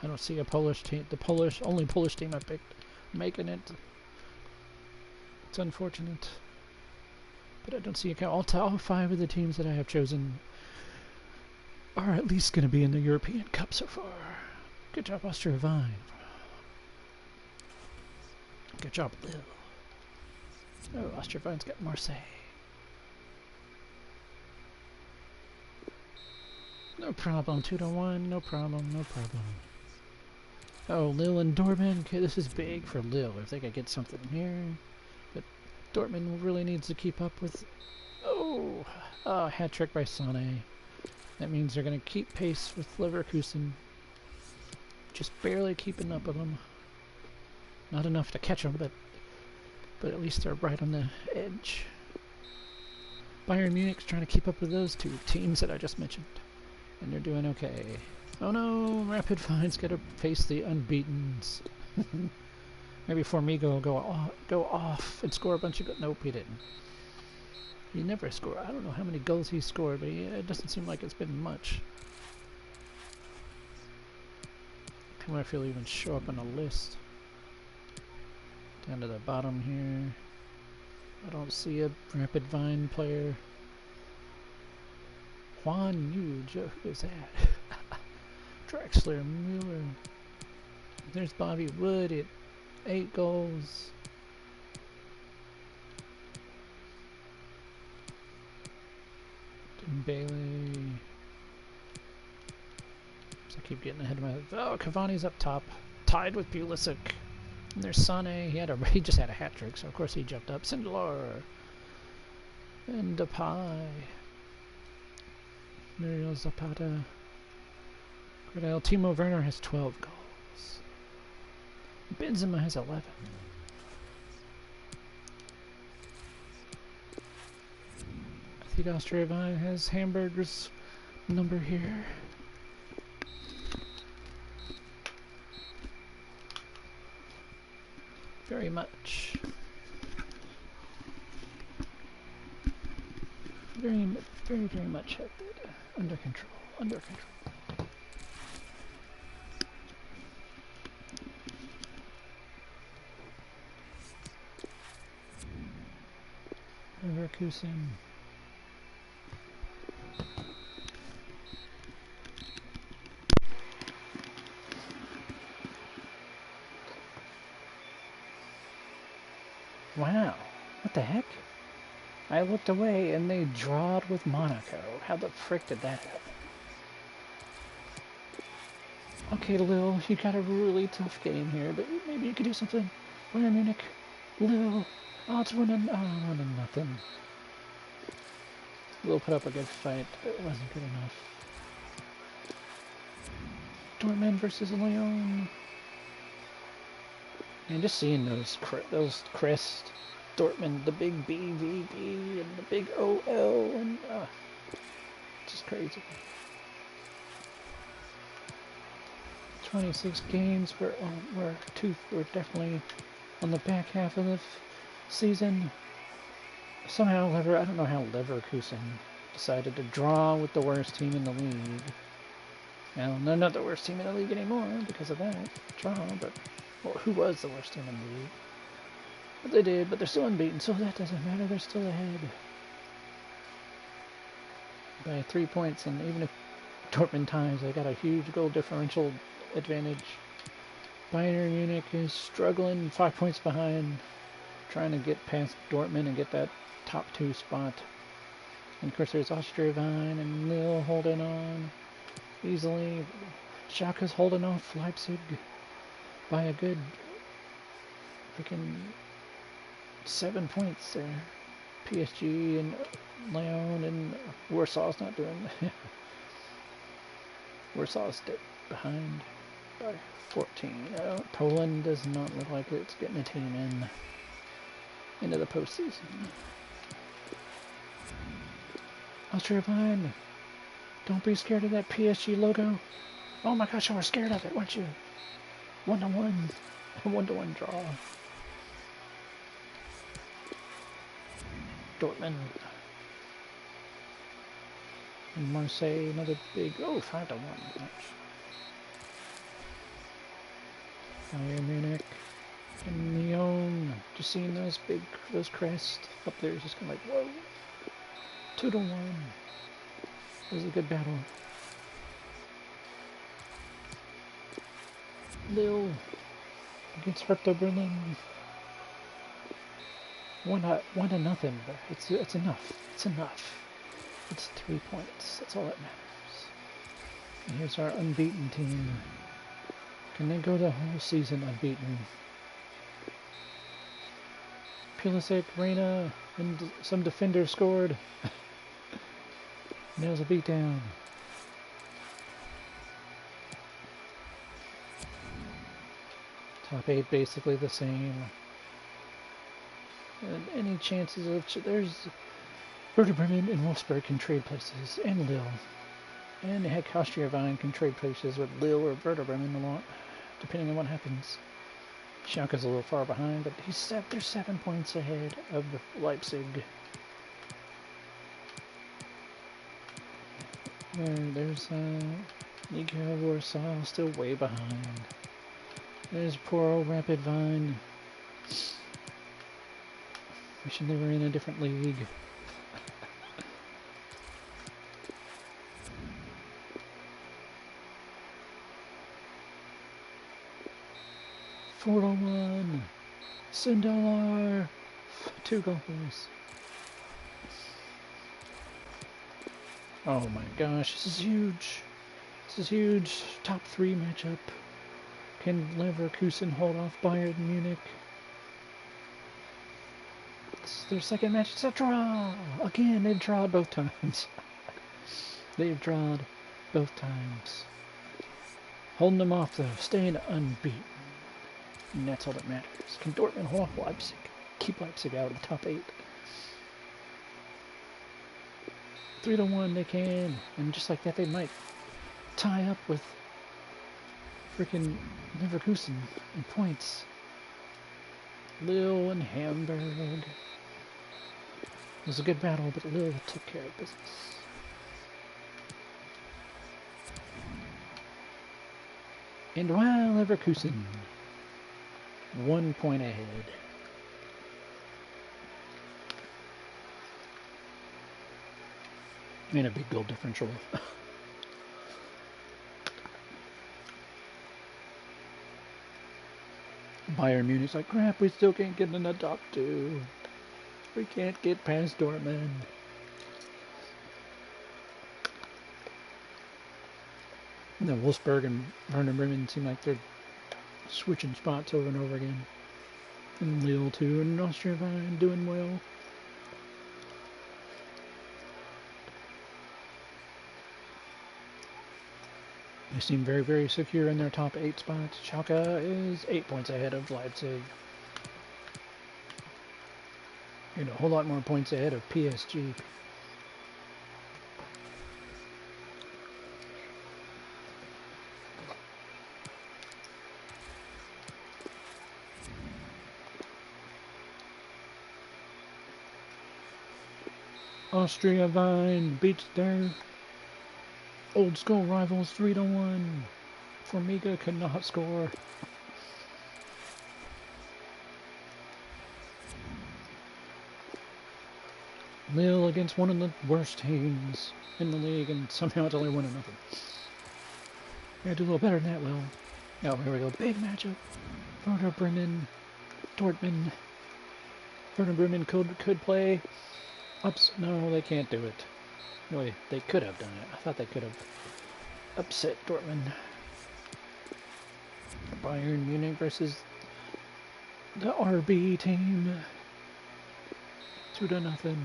I don't see a Polish team. The only Polish team I picked making it. It's unfortunate. But I don't see all 5 of the teams that I have chosen are at least going to be in the European Cup so far. Good job, Austria Wien. Good job, Lille. Oh, Austria Wien's got Marseille. No problem, 2-1, no problem, no problem. Oh, Lille and Dortmund. Okay, this is big for Lille if they could get something here. But Dortmund really needs to keep up with... Oh, hat trick by Sané. That means they're going to keep pace with Leverkusen. Just barely keeping up with them. Not enough to catch them, but at least they're right on the edge. Bayern Munich's trying to keep up with those 2 teams that I just mentioned. And they're doing okay. Oh no, Rapid Vine's got to face the unbeatens. Maybe Formiga will go off and score a bunch of goals. Nope, he didn't. He never scored. I don't know how many goals he scored, but it doesn't seem like it's been much. I wonder if he'll even show up on the list. Down to the bottom here. I don't see a Rapid Vine player. Juan Yu, who is that? Drexler, Mueller. There's Bobby Wood at 8 goals. Bailey. So I keep getting ahead of my... Oh, Cavani's up top. Tied with Pulisic. And there's Sané. He just had a hat trick, so of course he jumped up. Sindelar. And Depay. Muriel Zapata. Gradel. Timo Werner has 12 goals. Benzema has 11. I think Austria Wien has Hamburger's number here. Very much. Very much under control. Under control. Leverkusen. Wow, what the heck? I looked away and they drawed with Monaco. How the frick did that happen? Okay, Lille, you got a really tough game here, but maybe you could do something. Bayern Munich, Lille, oh, it's 1-0, nothing. Lille put up a good fight, but it wasn't good enough. Dortmund versus Lyon. And just seeing those crests, Dortmund, the big BVB and the big OL, and just crazy. 26 games. We're definitely on the back half of the season. Somehow, I don't know how Leverkusen decided to draw with the worst team in the league. Well, they're not the worst team in the league anymore because of that draw, but, well, who was the worst team in the league? But they did, but they're still unbeaten, so that doesn't matter. They're still ahead by 3 points, and even if Dortmund ties, they got a huge goal differential advantage. Bayern Munich is struggling, 5 points behind, trying to get past Dortmund and get that top 2 spot. And of course there's Austria Wien and Lille holding on easily. Schalke's holding off Leipzig by a good freaking 7 points there. PSG and Lyon and Warsaw's not doing Warsaw's behind by 14. Poland does not look like it's getting a team into the postseason. Austria Wien, don't be scared of that PSG logo. Oh my gosh, you were scared of it, weren't you? 1-1. A 1-1 draw. Dortmund. And Marseille, another big, 5-1 match. Bayern Munich and Lyon. Just seeing those crests up there is just kind of like, whoa. 2-1. It was a good battle. Lille against Hertha Berlin. 1-0, but it's enough. It's enough. It's 3 points. That's all that matters. And here's our unbeaten team. Can they go the whole season unbeaten? Pulisic, Reina, and some defender scored. Nails a beat down. Top 8 basically the same. And any chances of there's Werder Bremen and Wolfsburg can trade places, and Lille. And heck, Austria Wien can trade places with Lille or Werder Bremen a lot, depending on what happens. Schalke's a little far behind, but they're 7 points ahead of Leipzig. There's Liga Warsaw still way behind. There's poor old Rapid Wien. Wishing they were in a different league. (4-1) Sindelar, 2 goals. Oh my gosh, this is huge. This is huge. Top 3 matchup. Can Leverkusen hold off Bayern Munich? This is their second match. It's a draw! Again, they've drawed both times. They've drawed both times. Holding them off though, staying unbeaten. And that's all that matters. Can Dortmund hold off Leipzig? Keep Leipzig out of the top 8. 3-1 they can, and just like that they might tie up with freaking Leverkusen in points. Lille and Hamburg. It was a good battle, but Lille took care of business. And while Leverkusen 1 point ahead. And a big goal differential. Bayern Munich's like, crap, we still can't get in the top 2. We can't get past Dortmund. And then Wolfsburg and Werder Bremen seem like they're switching spots over and over again. And Lille too, and Austria Wien doing well. They seem very, very secure in their top 8 spots. Schalke is 8 points ahead of Leipzig. And a whole lot more points ahead of PSG. Austria Vine beats their old school rivals 3-1. Formiga could not score. Lille against one of the worst teams in the league, and somehow it's only 1-0. Gotta do a little better than that, Lille. Oh, here we go. Big matchup. Werder Bremen, Dortmund. Werder Bremen could play. Ups. No, they can't do it. Really, they could have done it. I thought they could have upset Dortmund. Bayern Munich versus the RB team. 2-0.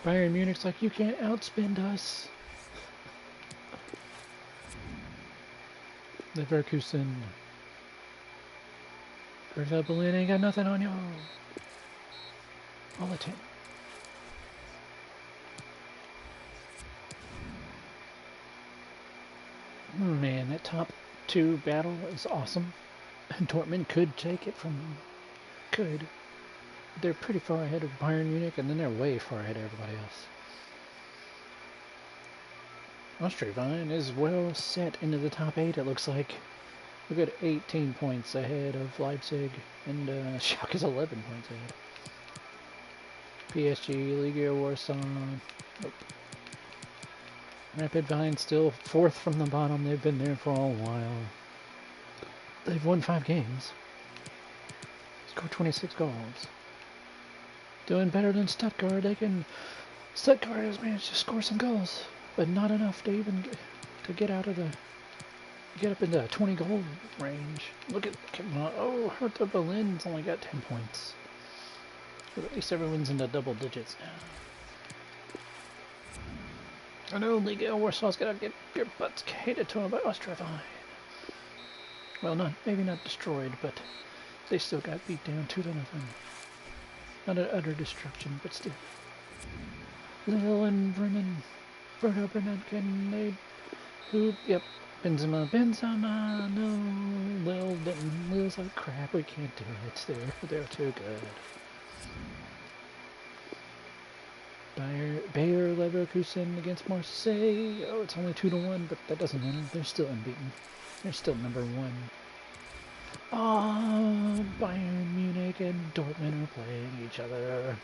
Bayern Munich's like, you can't outspend us. Leverkusen. Hertha Berlin ain't got nothing on you. All the 10. Man, that top 2 battle is awesome. Dortmund could take it from them. Could. They're pretty far ahead of Bayern Munich, and then they're way far ahead of everybody else. Austria Vine is well set into the top 8, it looks like. We've got 18 points ahead of Leipzig, and Schalke is 11 points ahead. PSG, Legia Warsaw. Nope. Rapid Vine still 4th from the bottom. They've been there for a while. They've won 5 games. Scored 26 goals. Doing better than Stuttgart. Stuttgart has managed to score some goals, but not enough to even get out of the get up into the 20 goal range. Look at Hertha Berlin's only got 10 points. But at least everyone's into double digits now. I know Liga Warsaw's gotta get your butts hated to them by Austria Vine. Well, maybe not destroyed, but they still got beat down 2-0. Not an utter destruction, but still. Lille and Bremen. Werder Bremen, can they hoop? Yep. Benzema, no, Lille didn't. Lille's like, crap, we can't do it. They're too good. Bayer Leverkusen against Marseille. Oh, it's only 2-1, but that doesn't matter. They're still unbeaten. They're still number 1. Oh, Bayern Munich and Dortmund are playing each other.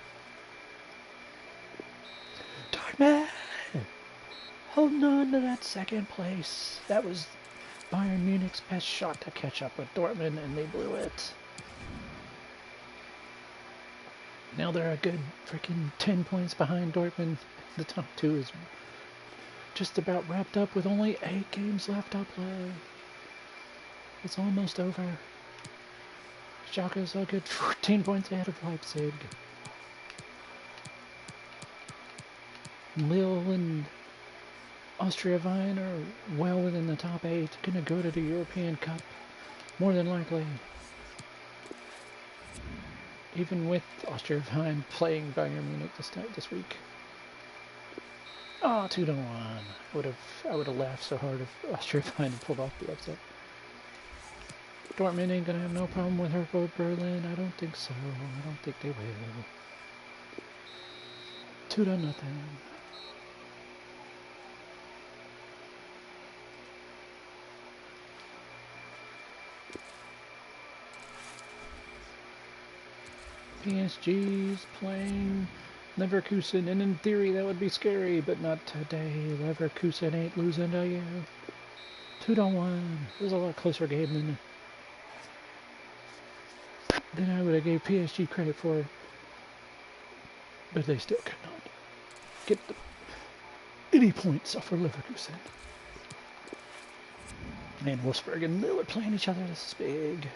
Dortmund! Holding on to that second place. That was Bayern Munich's best shot to catch up with Dortmund, and they blew it. Now they're a good freaking 10 points behind Dortmund. The top 2 is just about wrapped up with only 8 games left to play. It's almost over. Schalke is a good 14 points ahead of Leipzig. Lille and Austria Vine are well within the top 8. Gonna go to the European Cup, more than likely. Even with Austria Vine playing Bayern Munich this week. Oh, 2-1. I would have laughed so hard if Austria Vine pulled off the upset. Dortmund ain't gonna have no problem with Hertha Berlin. I don't think so. I don't think they will. 2-0. PSG's playing Leverkusen, and in theory that would be scary, but not today. Leverkusen ain't losing to you. 2-1. It was a lot closer game than I would have gave PSG credit for, but they still could not get any points off for Leverkusen. And Wolfsburg and Lille are playing each other. This is big.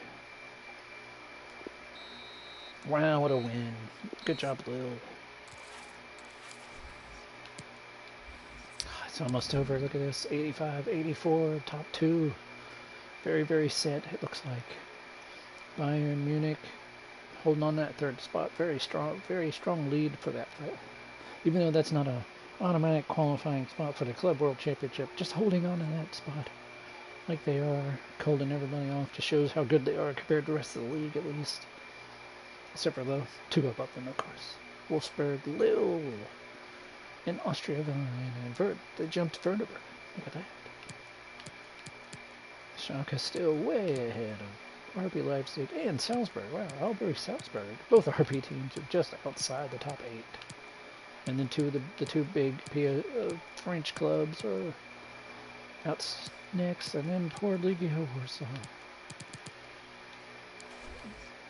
Wow, what a win. Good job, Lille. It's almost over. Look at this. 85, 84, top two. Very, very set, it looks like. Bayern Munich holding on that third spot. Very strong lead for that. Even though that's not a automatic qualifying spot for the Club World Championship, just holding on to that spot like they are, holding everybody off, just shows how good they are compared to the rest of the league, at least. Except for the two above them, of course. Wolfsburg, Lille, and Austria Wien, and they jumped Werder. Look at that. Schalke still way ahead of RB Leipzig and Salzburg. Wow, RB Salzburg. Both RB teams are just outside the top 8. And then the two big French clubs are out next, and then toward Legia Warsaw.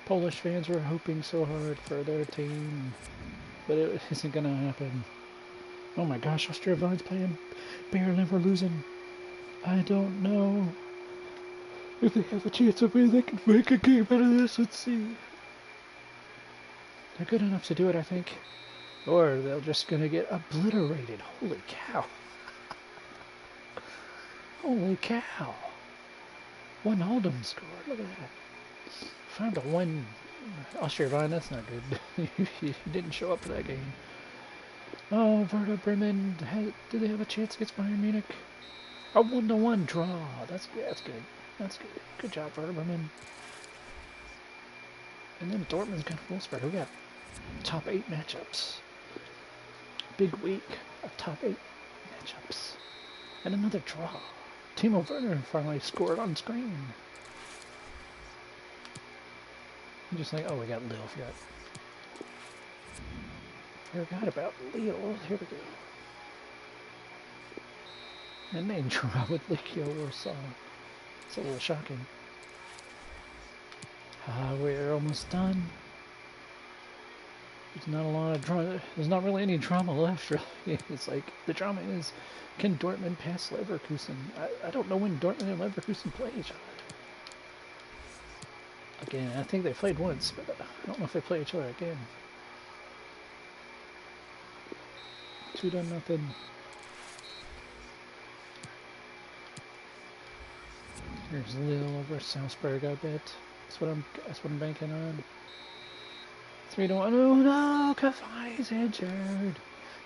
Polish fans were hoping so hard for their team, but it isn't going to happen. Oh my gosh, Austria Wien's playing Bayer Leverkusen. I don't know if they have a chance of winning. They can make a game out of this. Let's see. They're good enough to do it, I think. Or they're just going to get obliterated. Holy cow. Holy cow. Wijnaldum scored. Look at that. Found a one. Austria Wien, that's not good. He didn't show up for that game. Oh, Werder Bremen. Did they have a chance against Bayern Munich? A 1-1 draw. That's good. That's good. Good job, Werder Bremen. And then Dortmund's got Wolfsburg. We got top 8 matchups. Big week of top 8 matchups. And another draw. Timo Werner finally scored on screen. I'm just like, oh, we got Lille. Forgot about Lille. Here we go. And they draw with Legia Warsaw. It's a little shocking. We're almost done. There's not a lot of drama. There's not really any drama left, really. It's like, the drama is, can Dortmund pass Leverkusen? I don't know when Dortmund and Leverkusen play each other. Again, I think they played once, but I don't know if they play each other again. 2-0. Here's Lille over Salzburg, I bet. That's what I'm banking on. 3-1. Oh no, Cavani's injured.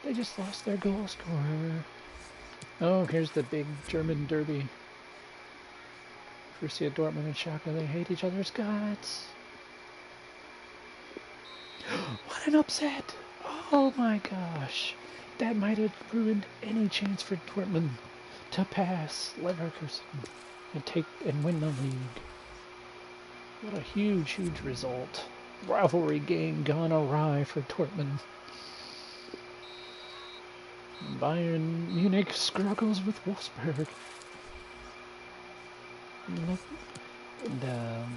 They just lost their goal scorer. Oh, here's the big German derby. Borussia Dortmund and Schalke, they hate each other's guts. What an upset! Oh my gosh. That might have ruined any chance for Dortmund to pass Leverkusen and win the league. What a huge result. Rivalry game gone awry for Dortmund. Bayern Munich struggles with Wolfsburg. And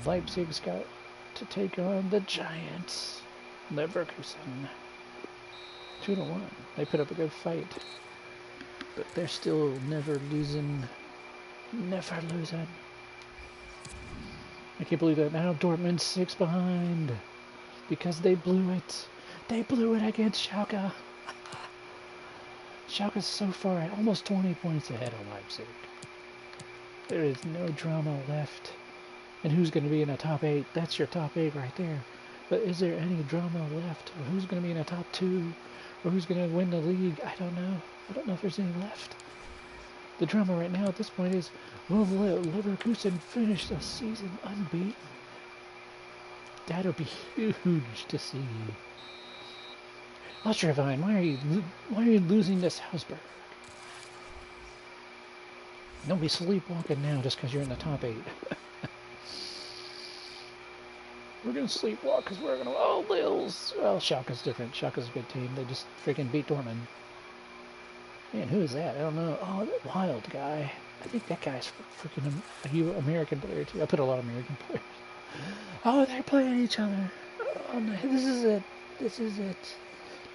Leipzig's got to take on the Giants. Leverkusen. 2-1. They put up a good fight. But they're still never losing. Never losing. I can't believe that now. Dortmund's 6 behind. Because they blew it. They blew it against Schalke. Schalke's so far at almost 20 points ahead of Leipzig. There is no drama left. And who's going to be in the top 8? That's your top 8 right there. But is there any drama left? Or who's going to be in the top 2? Or who's going to win the league? I don't know. I don't know if there's any left. The drama right now at this point is, will Leverkusen finish the season unbeaten? That'll be huge to see. Austria Wien, why are you losing to Salzburg? Don't be sleepwalking now just because you're in the top 8. We're going to sleepwalk because we're going to... Oh, Lille's... Well, Schalke's different. Schalke's a good team. They just freaking beat Dortmund. Man, who is that? I don't know. Oh, that Wild guy. I think that guy's freaking a American player, too. I put a lot of American players. Oh, they're playing each other. Oh, no. This is it. This is it.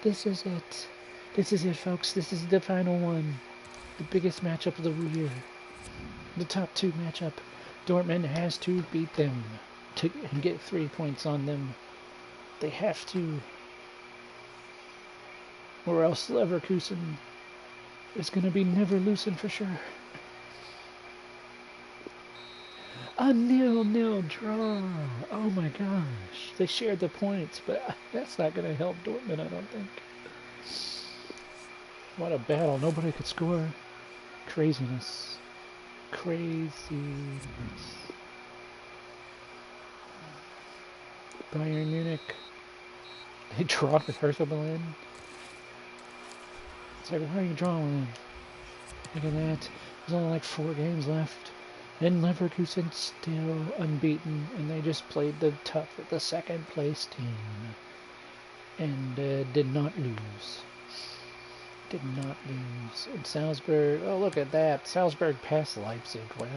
This is it. This is it, folks. This is the final one. The biggest matchup of the year. The top 2 matchup. Dortmund has to beat them and get 3 points on them. They have to. Or else Leverkusen is going to be never loosened for sure. A 0-0 draw. Oh my gosh. They shared the points, but that's not going to help Dortmund, I don't think. What a battle. Nobody could score. Craziness. Craziness. Bayern Munich. They drawed with Hertha Berlin. It's like, why are you drawing? Look at that. There's only like 4 games left. And Leverkusen still unbeaten, and they just played the tough with the second place team. And did not lose. Did not lose. And Salzburg, oh look at that. Salzburg passed Leipzig. Wow.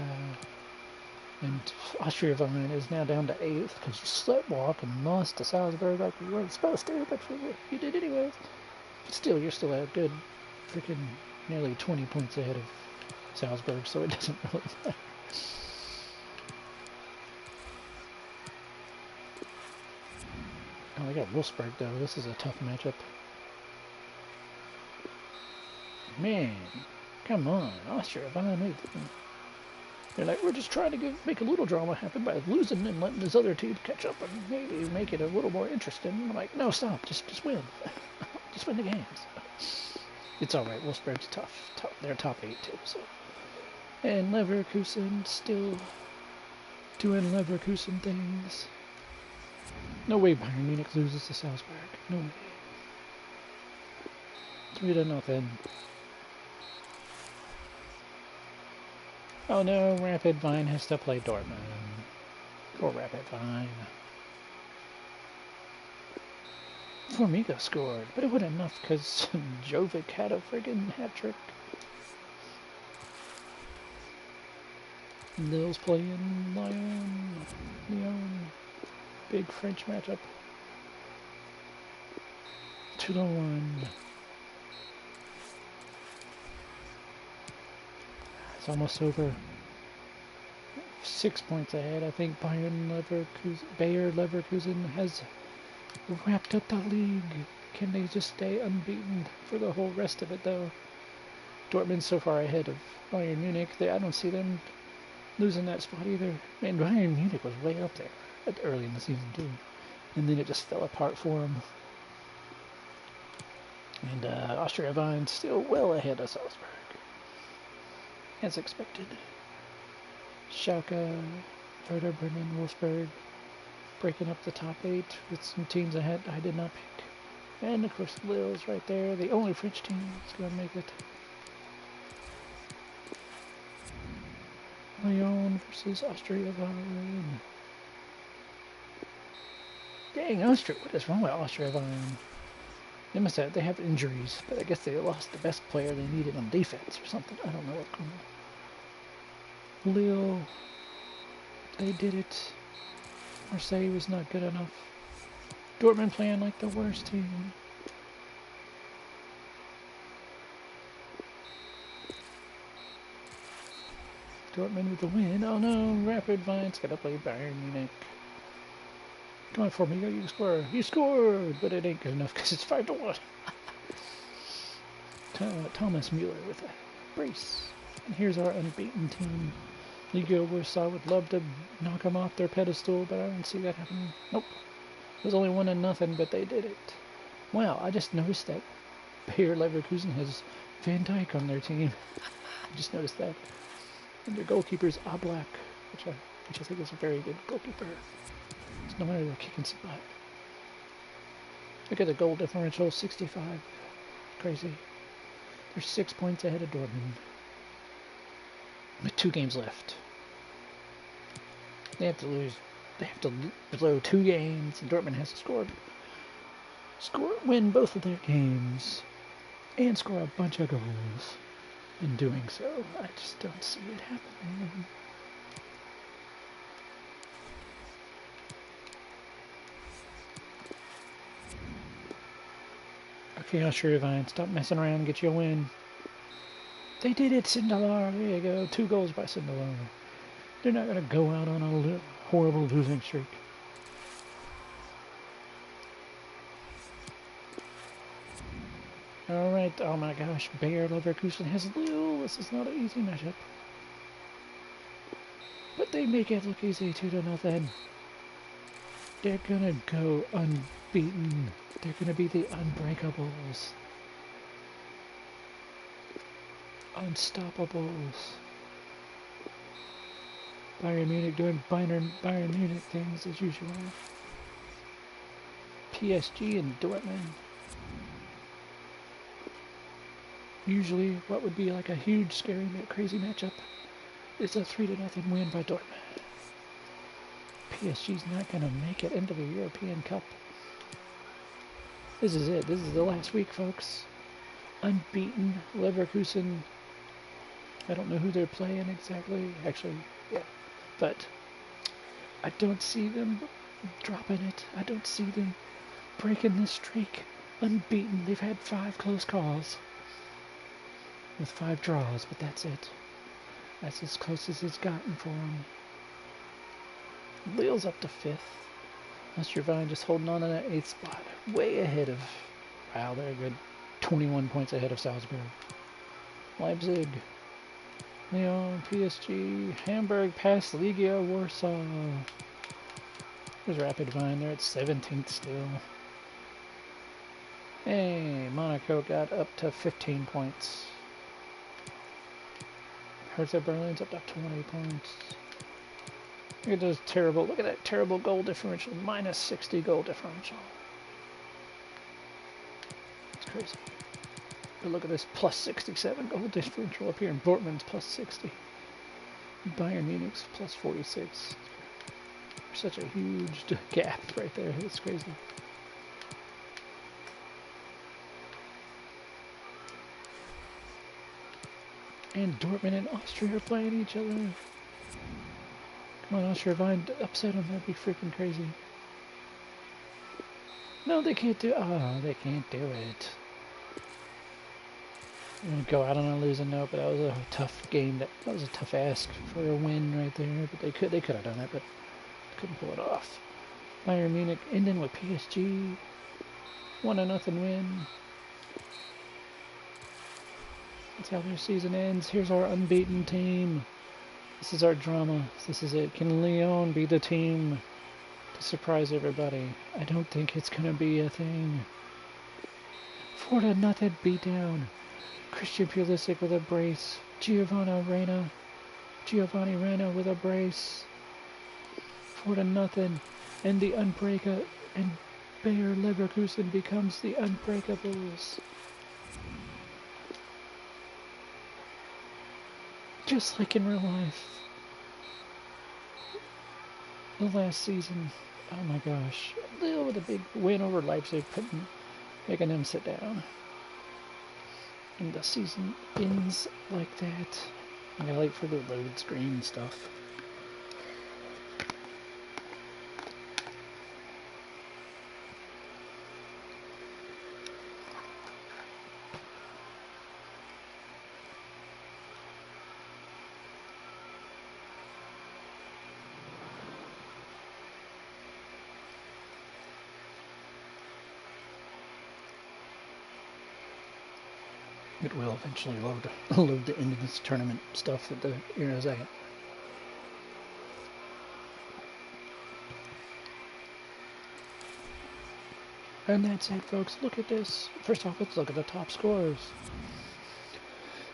And Austria Wien is now down to 8th because you sleptwalk and lost to Salzburg like you weren't supposed to, but you did anyways. But still, you're still a good freaking nearly 20 points ahead of Salzburg, so it doesn't really matter. Oh, I got Wolfsburg though. This is a tough matchup. Man, come on, Austria Wien. They're like, we're just trying to make a little drama happen by losing and letting this other team catch up and maybe make it a little more interesting. I'm like, no, stop, just win. Just win the games. It's all right. Wolfsburg's tough. They're top 8 too. So, and Leverkusen still doing Leverkusen things. No way Bayern Munich loses to Salzburg. No way. 3-0. Oh no, Rapid Wien has to play Dortmund. Poor Rapid Wien. Formiga scored, but it wasn't enough because Jovic had a friggin' hat-trick. Lille's playing Lyon. Big French matchup. 2-1. It's almost over. 6 points ahead. I think Bayer Leverkusen has wrapped up the league. Can they just stay unbeaten for the whole rest of it, though? Dortmund's so far ahead of Bayern Munich. I don't see them losing that spot either. Man, Bayern Munich was way up there early in the season, too. And then it just fell apart for them. And Austria Wien still well ahead of Salzburg. As expected. Schalke, Werder Bremen, Wolfsburg breaking up the top 8 with some teams ahead I did not pick. And of course Lille's right there, the only French team that's going to make it. Lyon versus Austria Wien. Dang, Austria, what is wrong with Austria Wien? They have injuries, but I guess they lost the best player they needed on defense or something. I don't know what's going on. Lille, they did it. Marseille was not good enough. Dortmund playing like the worst team. Dortmund with the win. Oh no, Rapid Wien's got to play Bayern Munich. Come on, Formiga, you score. You scored, but it ain't good enough because it's 5-1. Thomas Mueller with a brace. And here's our unbeaten team. Liga Warsaw would love to knock them off their pedestal, but I don't see that happening. Nope. It was only 1-0, but they did it. Wow, I just noticed that Bayer Leverkusen has Van Dijk on their team. I just noticed that. And their goalkeeper's Oblak, which I think is a very good goalkeeper. It's no wonder they're kicking some butt. Look at the goal differential, 65. Crazy. They're 6 points ahead of Dortmund. With 2 games left. They have to lose. They have to blow 2 games, and Dortmund has to win both of their games, and score a bunch of goals. In doing so, I just don't see it happening. Okay, Austria Wien, stop messing around and get you a win. They did it, Sindelar. There you go. 2 goals by Sindelar. They're not going to go out on a horrible losing streak. Alright, oh my gosh, Bayer Leverkusen has Lille. This is not an easy matchup. But they make it look easy, 2-0. They're gonna go unbeaten. They're gonna be the unbreakables. Unstoppables. Bayern Munich doing Bayern Munich things as usual. PSG and Dortmund. Usually what would be like a huge, scary, crazy matchup is a 3-0 win by Dortmund. PSG's not going to make it into the European Cup. This is it. This is the last week, folks. Unbeaten Leverkusen. I don't know who they're playing exactly. Actually, yeah. But I don't see them dropping it. I don't see them breaking this streak. Unbeaten. They've had 5 close calls with 5 draws, but that's it. That's as close as it's gotten for them. Lille's up to 5th. Austrevine just holding on to that 8th spot. Way ahead of... Wow, they're a good 21 points ahead of Salzburg. Leipzig. Lyon, PSG, Hamburg past Legia Warsaw. There's Rapid Vine. They're at 17th still. Hey, Monaco got up to 15 points. Hertha Berlin's up to 20 points. Look at those terrible, look at that terrible goal differential. Minus 60 goal differential. It's crazy. But look at this plus 67 goal differential up here. And Dortmund's plus 60. Bayern Munich's plus 46. Such a huge gap right there. It's crazy. And Dortmund and Austria are playing each other. Come on, Austria, if I upset them, that'd be freaking crazy. No, they can't do. Oh, they can't do it. I'm gonna go out on a losing note, but that was a tough game. That was a tough ask for a win right there. But they could have done it, but couldn't pull it off. Bayern Munich ending with PSG. 1-0 win. That's how their season ends. Here's our unbeaten team. This is our drama. This is it. Can Lyon be the team to surprise everybody? I don't think it's going to be a thing. 4-0 beatdown. Christian Pulisic with a brace. Giovanni Reina with a brace. 4-0. And the Unbreaker and Bayer Leverkusen becomes the Unbreakables. Just like in real life. The last season. Oh my gosh. Lille with a big win over Leipzig, making them sit down. And the season ends like that. I gotta wait for the load screen stuff. It will eventually load the end of this tournament stuff at the in a second. And that's it, folks. Look at this. First off, let's look at the top scorers.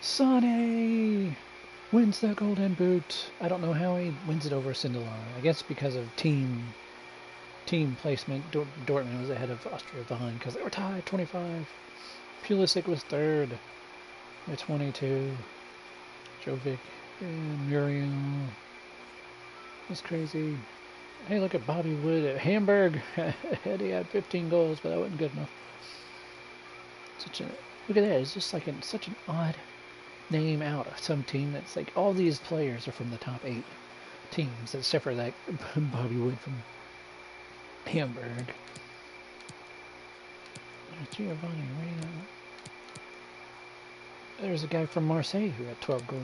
Sané wins the Golden Boot. I don't know how he wins it over Sindelar. I guess because of team placement. Dortmund was ahead of Austria Wien because they were tied 25. Pulisic was third at 22. Jovic and Muriel. That's crazy. Hey, look at Bobby Wood at Hamburg. He had 15 goals, but that wasn't good enough. Look at that. It's just like such an odd name out of some team that's like all these players are from the top 8 teams, except for that Bobby Wood from Hamburg. Giovanni Reina. There's a guy from Marseille who had 12 goals.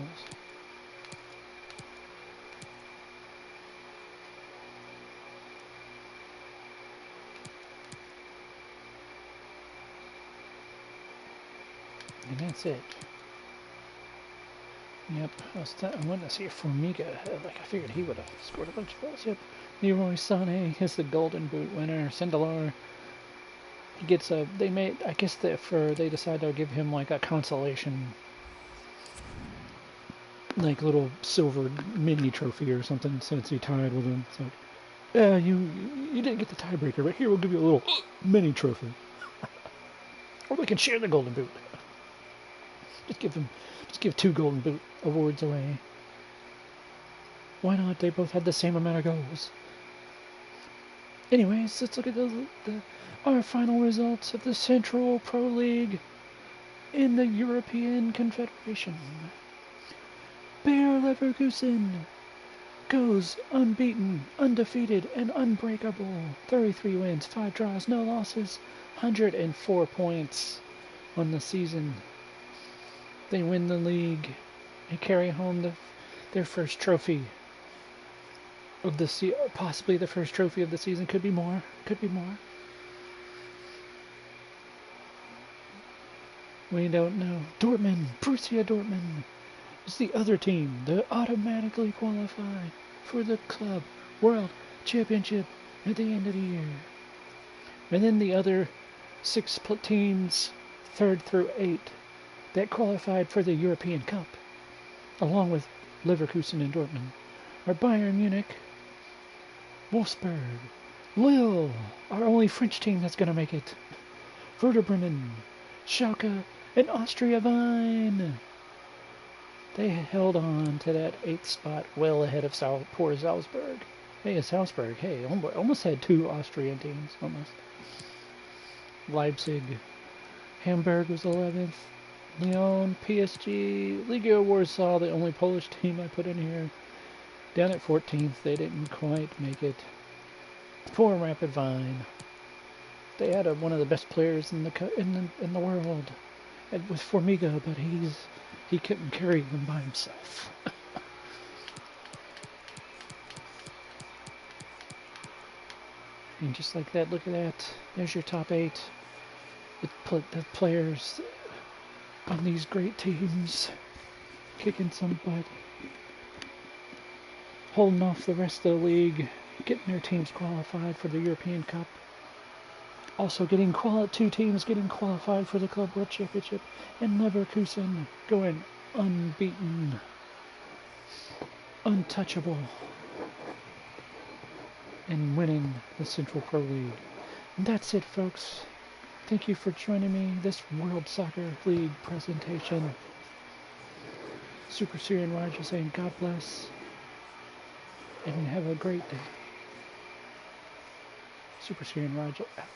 And that's it. Yep, I wanted to see if Formiga, like I figured he would have scored a bunch of goals. Yep, Leroy Sané is the Golden Boot winner. Sindelar, he gets a. They made, I guess that they decided to give him like a consolation, like little silver mini trophy or something since he tied with him. It's like, yeah, you didn't get the tiebreaker, but here we'll give you a little mini trophy, or we can share the Golden Boot. Just give 2 Golden Boot awards away. Why not? They both had the same amount of goals. Anyways, let's look at our final results of the Central Pro League in the European Confederation. Bayer Leverkusen goes unbeaten, undefeated, and unbreakable. 33 wins, 5 draws, no losses, 104 points on the season. They win the league and carry home their first trophy of the possibly the first trophy of the season. Could be more. Could be more. We don't know. Dortmund, Borussia Dortmund, is the other team that automatically qualify for the Club World Championship at the end of the year. And then the other 6 teams, 3rd through 8, that qualified for the European Cup, along with Leverkusen and Dortmund, are Bayern Munich, Wolfsburg, Lille, our only French team that's going to make it, Werder Bremen, Schalke, and Austria Wien. They held on to that 8th spot well ahead of poor Salzburg. Hey, Salzburg, hey, almost had 2 Austrian teams, almost. Leipzig, Hamburg was 11th, Lyon, PSG, Legia Warsaw, the only Polish team I put in here, down at 14th. They didn't quite make it. Poor Rapid Wien. They had one of the best players in the world, with Formiga, but he couldn't carry them by himself. And just like that, look at that. There's your top 8. It put the players on these great teams, kicking some butt, holding off the rest of the league, getting their teams qualified for the European Cup. Also getting 2 teams getting qualified for the Club World Championship, and Leverkusen going unbeaten, untouchable, and winning the Central Pro League. And that's it, folks. Thank you for joining me this World Soccer League presentation. SuperSirianRigel saying God bless and have a great day. SuperSirianRigel out.